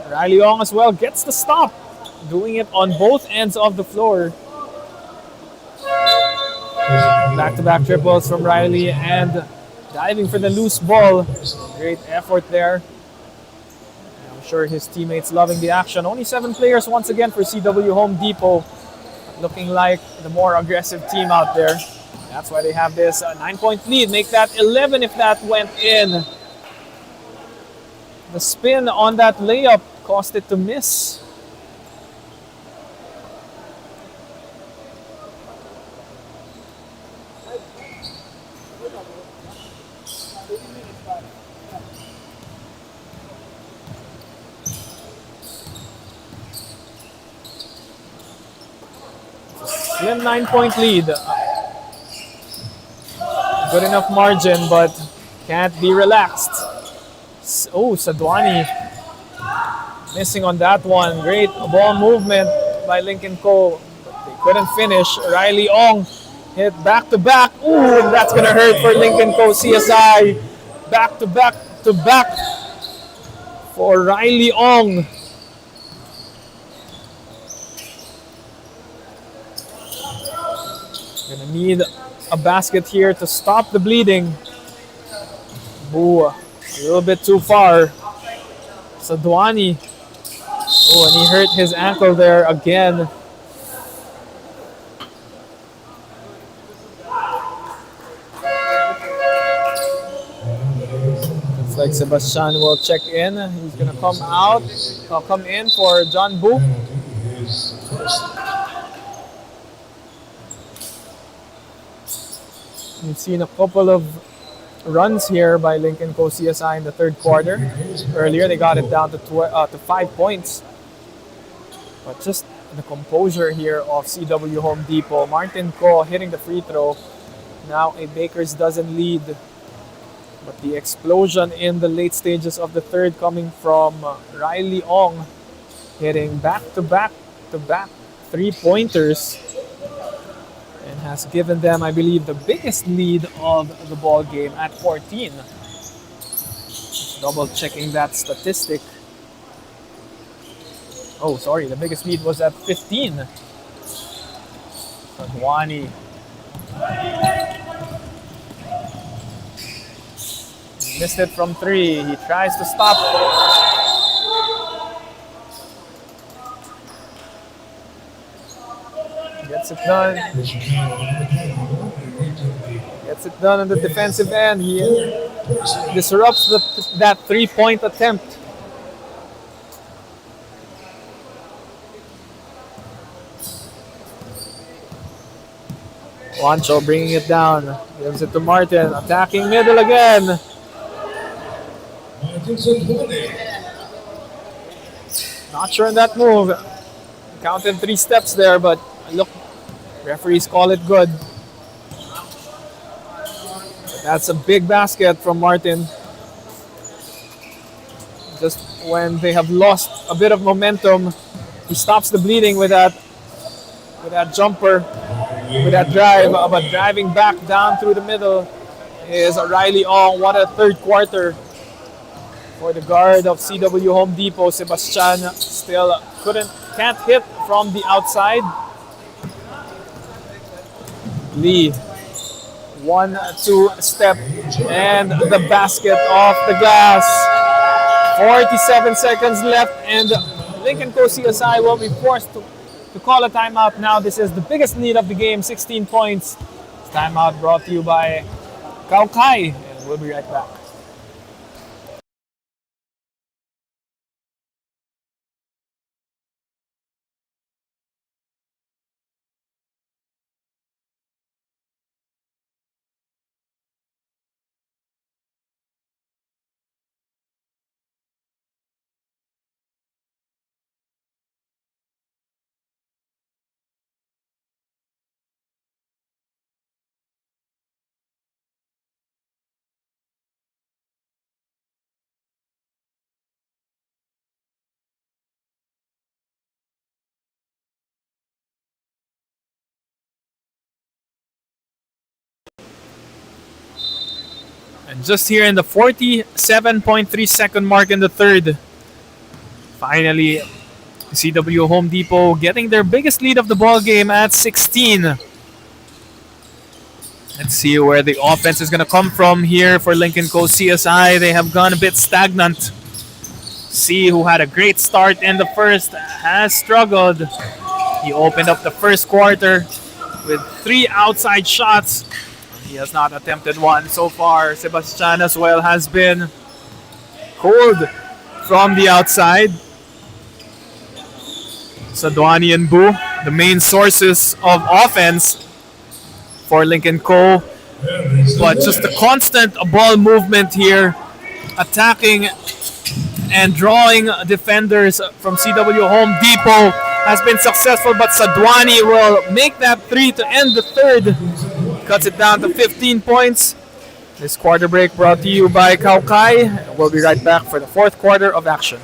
Riley Ong as well gets the stop, doing it on both ends of the floor. Back-to-back triples from Riley and diving for the loose ball. Great effort there. I'm sure his teammates loving the action. Only 7 players once again for CW Home Depot. Looking like the more aggressive team out there. That's why they have this 9-point lead. Make that 11 if that went in. The spin on that layup caused it to miss. Slim 9-point lead. Good enough margin, but can't be relaxed. Oh, Sadwani missing on that one. Great ball movement by Lynk & Co. But they couldn't finish. Riley Ong hit back-to-back. Ooh, and that's going to hurt for Lynk & Co. CSI. Back-to-back for Riley Ong. Gonna need a basket here to stop the bleeding. Ooh, a little bit too far. Sadwani. Oh, and he hurt his ankle there again. Looks like Sebastian will check in. He's gonna come in for John Book. We've seen a couple of runs here by Lynk & Co. CSI in the third quarter. Earlier, they got it down to 5 points. But just the composure here of CW Home Depot. Martin Co. hitting the free throw. Now a Baker's dozen lead. But the explosion in the late stages of the third coming from Riley Ong, hitting back-to-back 3-pointers. And has given them, I believe, the biggest lead of the ball game at 14. Just double checking that statistic. Oh, sorry, the biggest lead was at 15. Sadwani. Missed it from 3. He tries to stop. Gets it done. Gets it done on the defensive end. He disrupts that 3-point attempt. Juancho bringing it down. Gives it to Martin. Attacking middle again. Not sure in that move. Counted 3 steps there, but look, referees call it good. But that's a big basket from Martin. Just when they have lost a bit of momentum, he stops the bleeding with that jumper, with that drive. But driving back down through the middle is Riley Ong. What a third quarter for the guard of CW Home Depot. Sebastian still can't hit from the outside. Lee, 1-2 step, and the basket off the glass. 47 seconds left, and Lynk & Co. CSI will be forced to call a timeout now. This is the biggest lead of the game, 16 points. This timeout brought to you by Kaukai, and we'll be right back. Just here in the 47.3 second mark in the third. Finally, CW Home Depot getting their biggest lead of the ball game at 16. Let's see where the offense is going to come from here for Lincoln Co. CSI. They have gone a bit stagnant. C, who had a great start in the first, has struggled. He opened up the first quarter with 3 outside shots. He has not attempted one so far. Sebastian as well has been cold from the outside. Sadwani and Boo, the main sources of offense for Lincoln Co. But just the constant ball movement here, attacking and drawing defenders from CW Home Depot has been successful, but Sadwani will make that 3 to end the third. Cuts it down to 15 points. This quarter break brought to you by Kaukai. We'll be right back for the fourth quarter of action.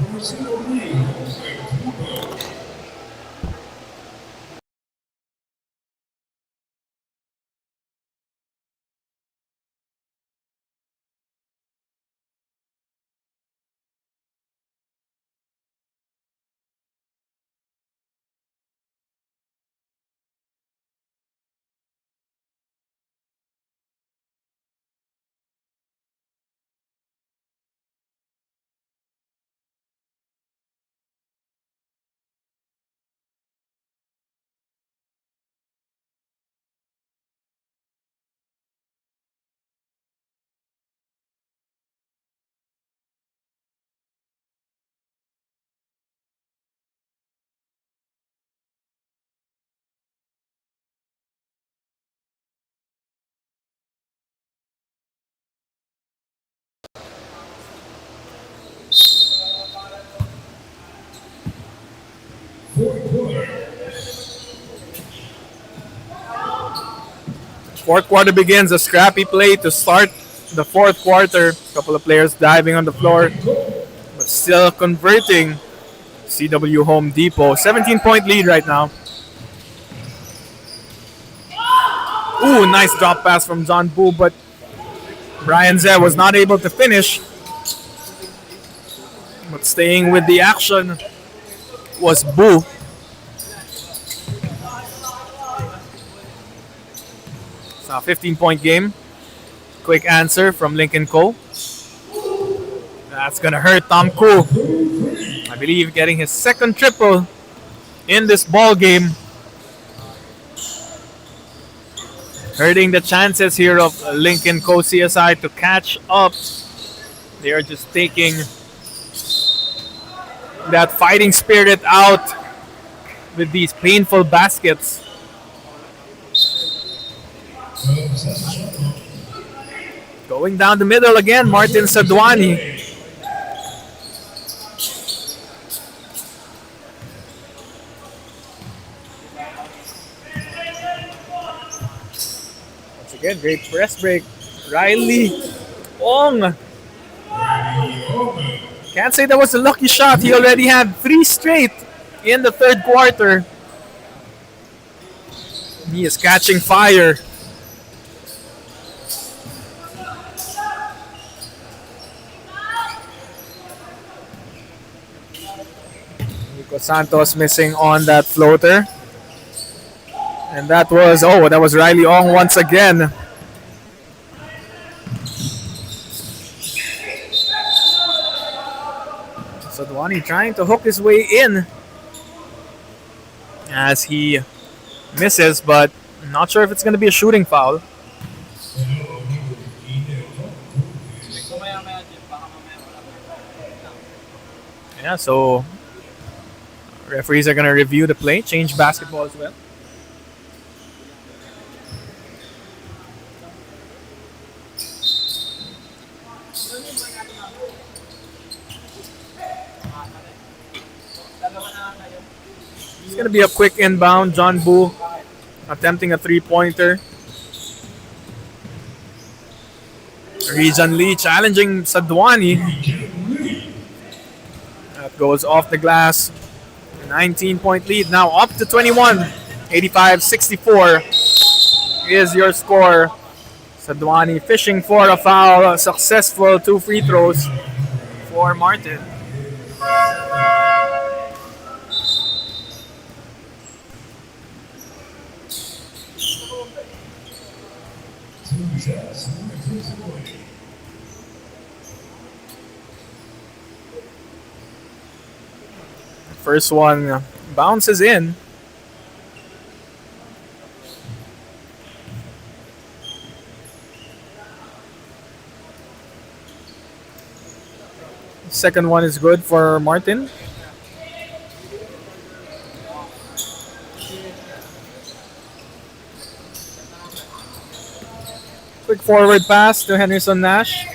Fourth quarter begins, a scrappy play to start the fourth quarter. A couple of players diving on the floor, but still converting. CW Home Depot, 17-point lead right now. Ooh, nice drop pass from John Boo, but Brian Zeh was not able to finish. But staying with the action was Boo. It's a 15-point game. Quick answer from Lincoln Co. That's going to hurt Tom Koo. I believe getting his second triple in this ball game. Hurting the chances here of Lincoln Co. CSI to catch up. They are just taking that fighting spirit out with these painful baskets. Going down the middle again, Martin Sadwani. Once again, great press break. Riley Ong. Can't say that was a lucky shot. He already had 3 straight in the third quarter. He is catching fire. Nico Santos missing on that floater. And that was Riley Ong once again. Sadwani trying to hook his way in as he misses, but I'm not sure if it's going to be a shooting foul. Yeah, so referees are going to review the play, change basketball as well. It's going to be a quick inbound. John Boo attempting a three-pointer. Rijan Lee challenging Sadwani. That goes off the glass. 19-point lead now up to 21. 85-64 is your score. Sadwani fishing for a foul. Successful 2 free throws for Martin. First one bounces in. Second one is good for Martin. Quick forward pass to Henderson Nash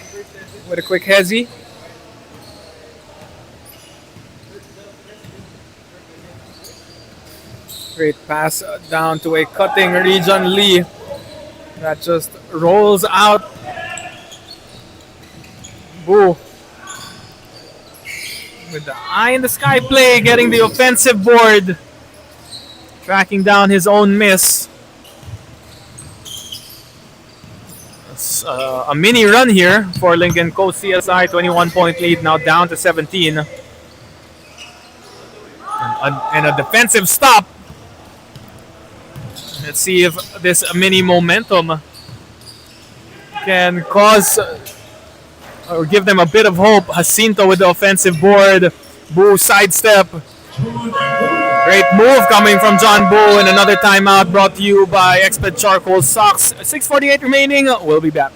with a quick hezzy. Great pass down to a cutting Region Lee that just rolls out. Boo. With the eye in the sky play, getting the offensive board. Tracking down his own miss. It's a mini run here for Lincoln Coast CSI, 21-point lead, now down to 17. And a defensive stop. Let's see if this mini momentum can cause or give them a bit of hope. Jacinto with the offensive board. Boo sidestep. Great move coming from John Boo, and another timeout brought to you by Expert Charcoal Socks. 6:48 remaining. We'll be back.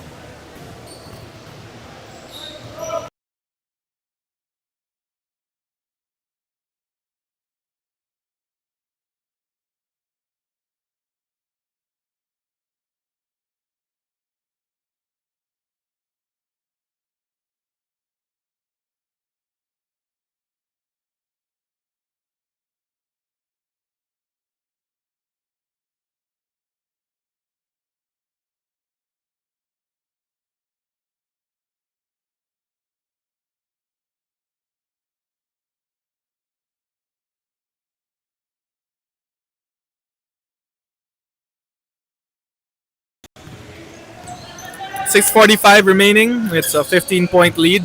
.45 remaining. It's a 15-point lead.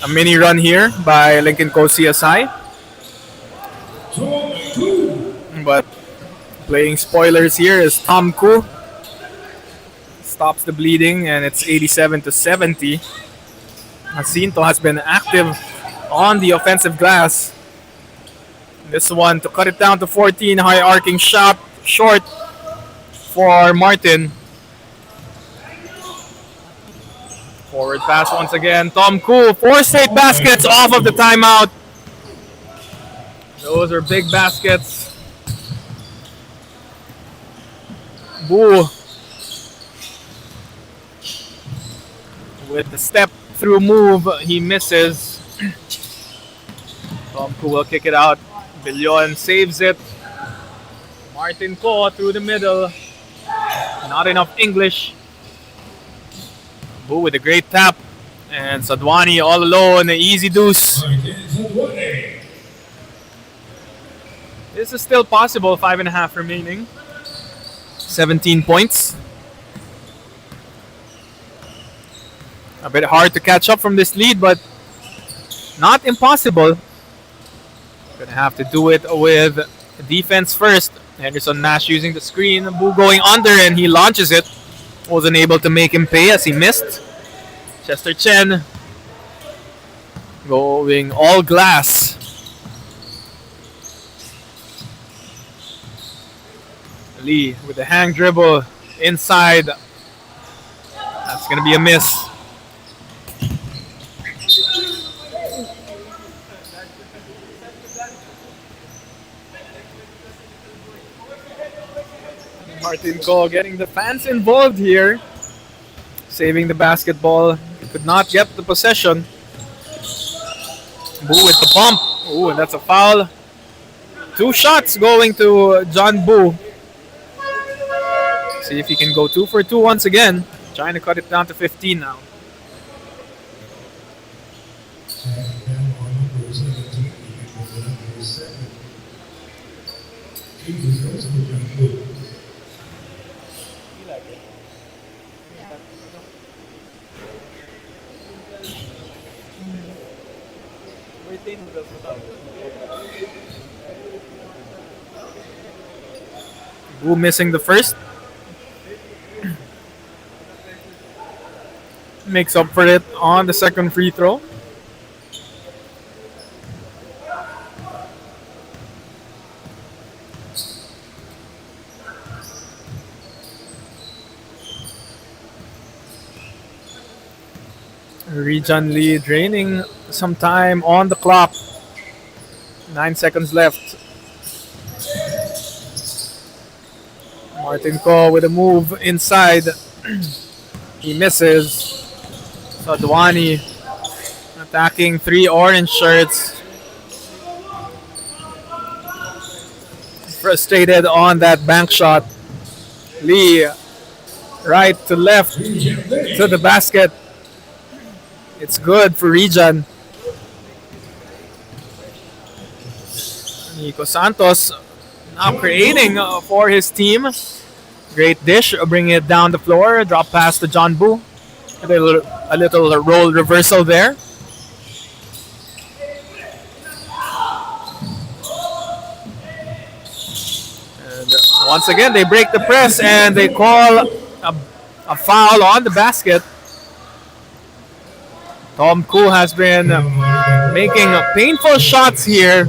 A mini run here by Lincoln Coast CSI. But playing spoilers here is Tom Koo. Stops the bleeding, and it's 87-70. Jacinto has been active on the offensive glass. This one to cut it down to 14. High arcing shot. Short for Martin. Forward pass once again. Tom Koo, 4 straight baskets off of the timeout. Those are big baskets. Boo. With the step through move, he misses. Tom Koo will kick it out. Billion saves it. Martin Ko through the middle. Not enough English. Boo with a great tap. And Sadwani all alone. Easy deuce. This is still possible. 5.5 remaining. 17 points. A bit hard to catch up from this lead, but not impossible. Gonna have to do it with defense first. Henderson Nash using the screen. Boo going under, and he launches it. Wasn't able to make him pay as he missed. Chester Chen going all glass. Lee with the hang dribble inside. That's going to be a miss. Martin Ko getting the fans involved here. Saving the basketball. Could not get the possession. Boo with the bump. Ooh, and that's a foul. 2 shots going to John Boo. See if he can go 2 for 2 once again. Trying to cut it down to 15 now. Wu missing the first. Makes up for it on the second free throw. Region Lee draining some time on the clock. 9 seconds left. Martin Ko with a move inside. He misses. Sadwani attacking 3 orange shirts. Frustrated on that bank shot. Lee right to left to the basket. It's good for Region. Nico Santos now creating for his team. Great dish, bringing it down the floor. Drop pass to John Boo. A little roll reversal there. And once again, they break the press and they call a foul on the basket. Tom Koo has been making painful shots here,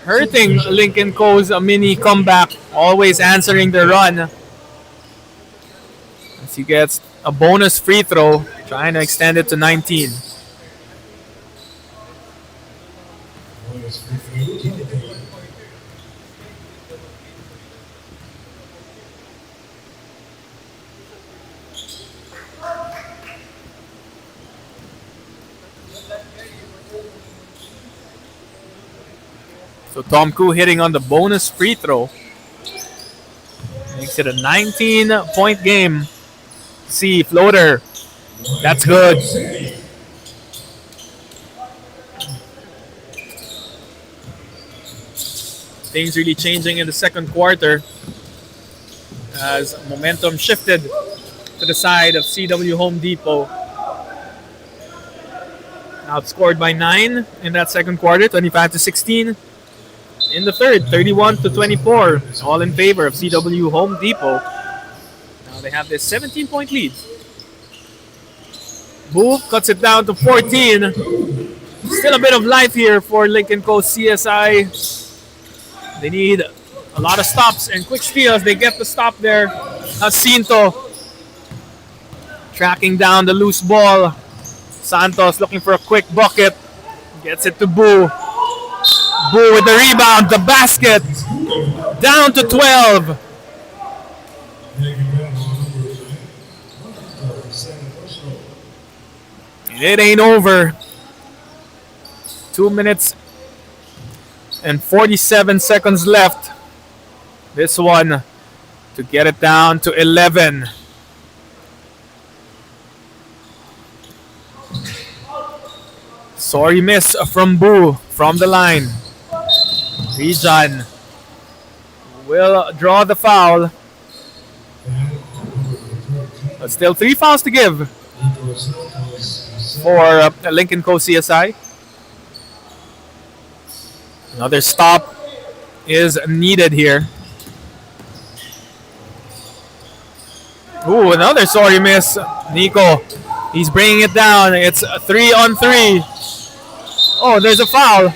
hurting Lincoln Co's mini comeback, always answering the run. As he gets a bonus free throw, trying to extend it to 19. So Tom Koo hitting on the bonus free throw. Makes it a 19-point game. C, floater. That's good. Things really changing in the second quarter as momentum shifted to the side of CW Home Depot. Outscored by 9 in that second quarter, 25-16. In the third, 31-24, all in favor of CW Home Depot. Now they have this 17-point lead. Boo cuts it down to 14. Still a bit of life here for Lincoln Coast CSI. They need a lot of stops and quick steals. They get the stop there. Jacinto tracking down the loose ball. Santos looking for a quick bucket. Gets it to Boo. Boo with the rebound, the basket, down to 12. It ain't over. 2 minutes and 47 seconds left. This one to get it down to 11. Sorry miss from Boo from the line. Region will draw the foul. But still 3 fouls to give for Lincoln Co. CSI. Another stop is needed here. Ooh, another sorry miss. Nico, he's bringing it down. It's 3-on-3. Oh, there's a foul.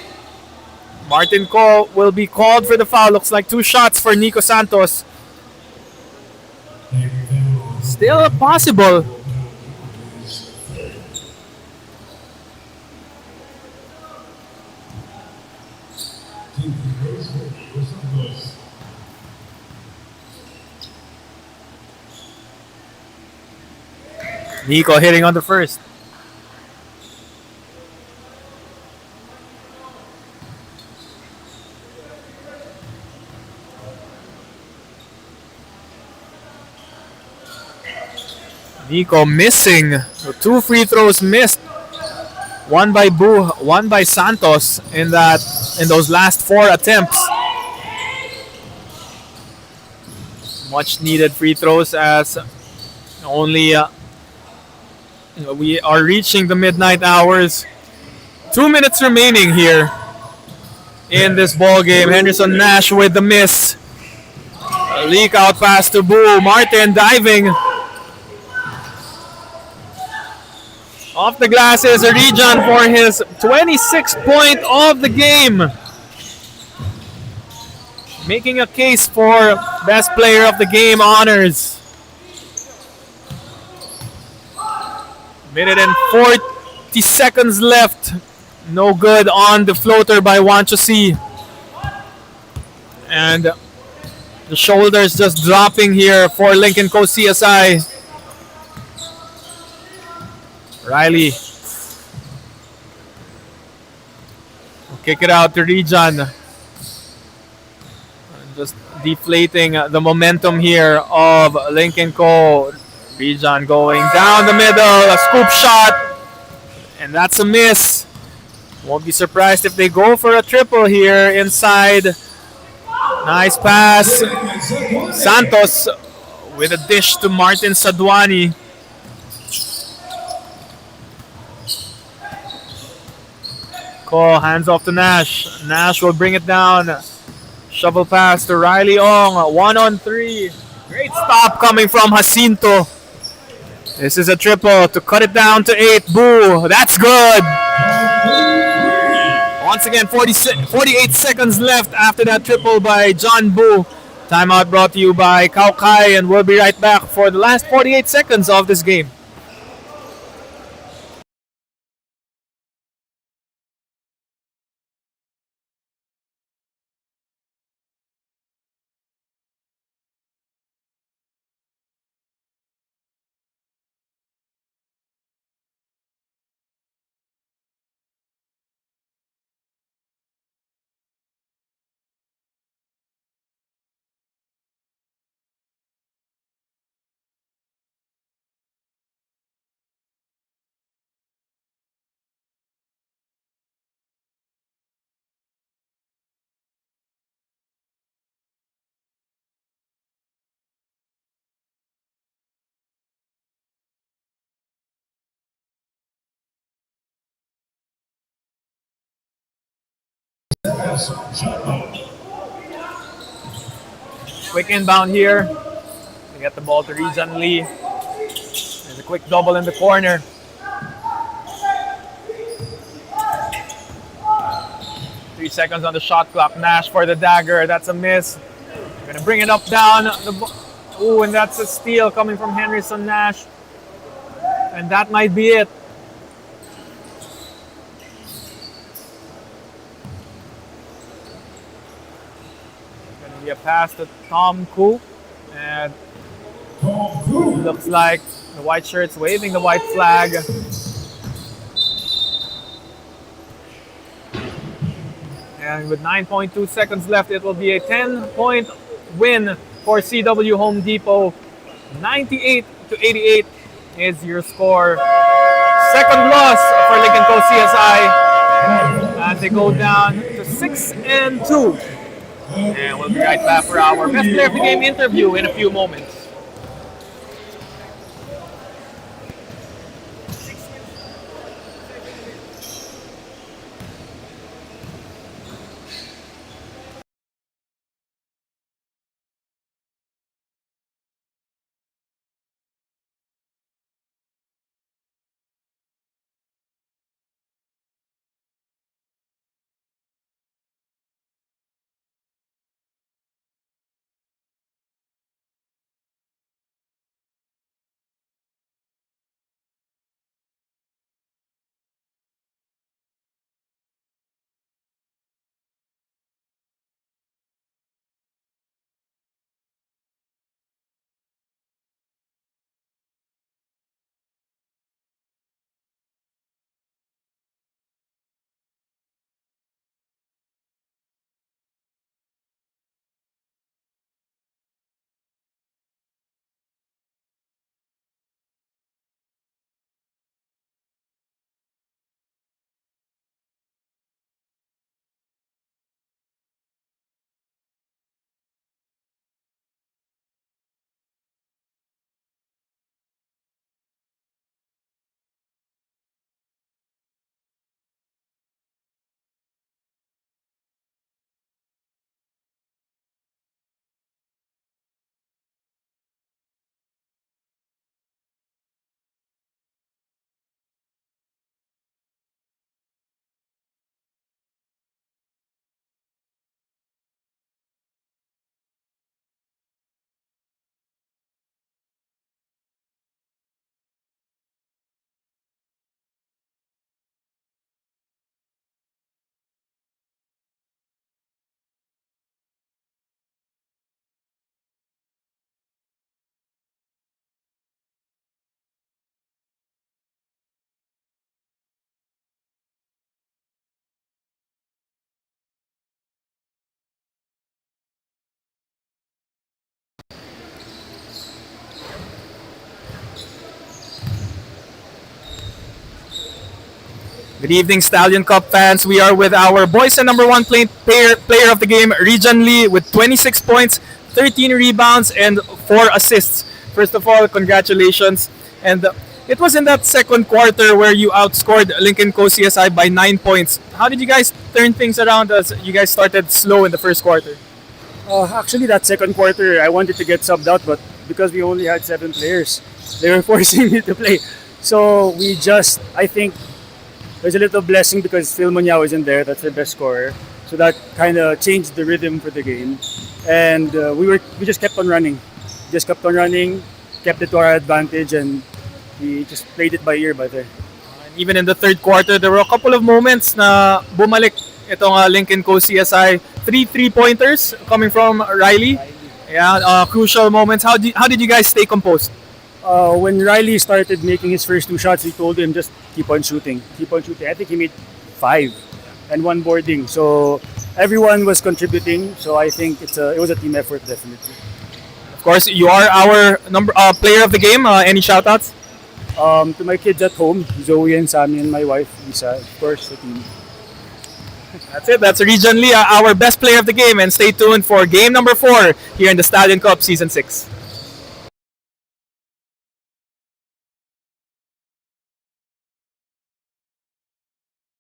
Martin Ko will be called for the foul. Looks like 2 shots for Nico Santos. Still possible. Nico hitting on the first. Nico missing. 2 free throws missed. One by Boo, one by Santos in those last 4 attempts. Much needed free throws as only we are reaching the midnight hours. 2 minutes remaining here in this ball game. Henderson Nash with the miss. A leak out pass to Boo. Martin diving. Off the glasses, Region for his 26th point of the game. Making a case for best player of the game honors. Minute and 40 seconds left. No good on the floater by Wanchosi. And the shoulders just dropping here for Lincoln Co CSI. Riley. Kick it out to Region. Just deflating the momentum here of Lincoln Co. Region going down the middle, a scoop shot, and that's a miss. Won't be surprised if they go for a triple here inside. Nice pass. Santos with a dish to Martin Sadwani. Co hands off to Nash. Nash will bring it down. Shovel pass to Riley Ong. 1-on-3. Great stop coming from Jacinto. This is a triple to cut it down to 8. Boo. That's good. Once again, 48 seconds left after that triple by John Boo. Timeout brought to you by Kaukai, and we'll be right back for the last 48 seconds of this game. Quick inbound here. They get the ball to Region Lee. There's a quick double in the corner. Three seconds on the shot clock. Nash for the dagger. That's a miss. They're gonna bring it up down. Ooh, and that's a steal coming from Henderson Nash. And that might be it. Gonna be a pass to Tom Koo. And looks like the white shirt's waving the white flag. And with 9.2 seconds left, it will be a 10-point win for CW Home Depot. 98-88 is your score. Second loss for Lincoln Co CSI as they go down to 6-2. And we'll be right back for our best player of the game interview in a few moments. Good evening, Stallion Cup fans. We are with our boys and number one player of the game, Region Lee, with 26 points, 13 rebounds, and 4 assists. First of all, congratulations. And it was in that second quarter where you outscored Lincoln Co CSI by 9 points. How did you guys turn things around as you guys started slow in the first quarter? Actually, that second quarter, I wanted to get subbed out, but because we only had 7 players, they were forcing me to play. So I think there's a little blessing because Phil Munyao isn't there. That's the best scorer. So that kind of changed the rhythm for the game. And we just kept on running. Kept it to our advantage, and we just played it by ear by there. Even in the third quarter, there were a couple of moments na bumalik itong Lincoln Co CSI. 3 3-pointers coming from Riley. Yeah, crucial moments. How did you guys stay composed? When Riley started making his first 2 shots, we told him just keep on shooting. I think he made 5 and 1 boarding. So everyone was contributing. So I think it was a team effort, definitely. Of course, you are our player of the game. Any shoutouts? To my kids at home, Zoe and Sammy, and my wife, Lisa, of course, the team. That's it. That's Region Lee, our best player of the game. And stay tuned for game number 4 here in the Stallion Cup Season 6.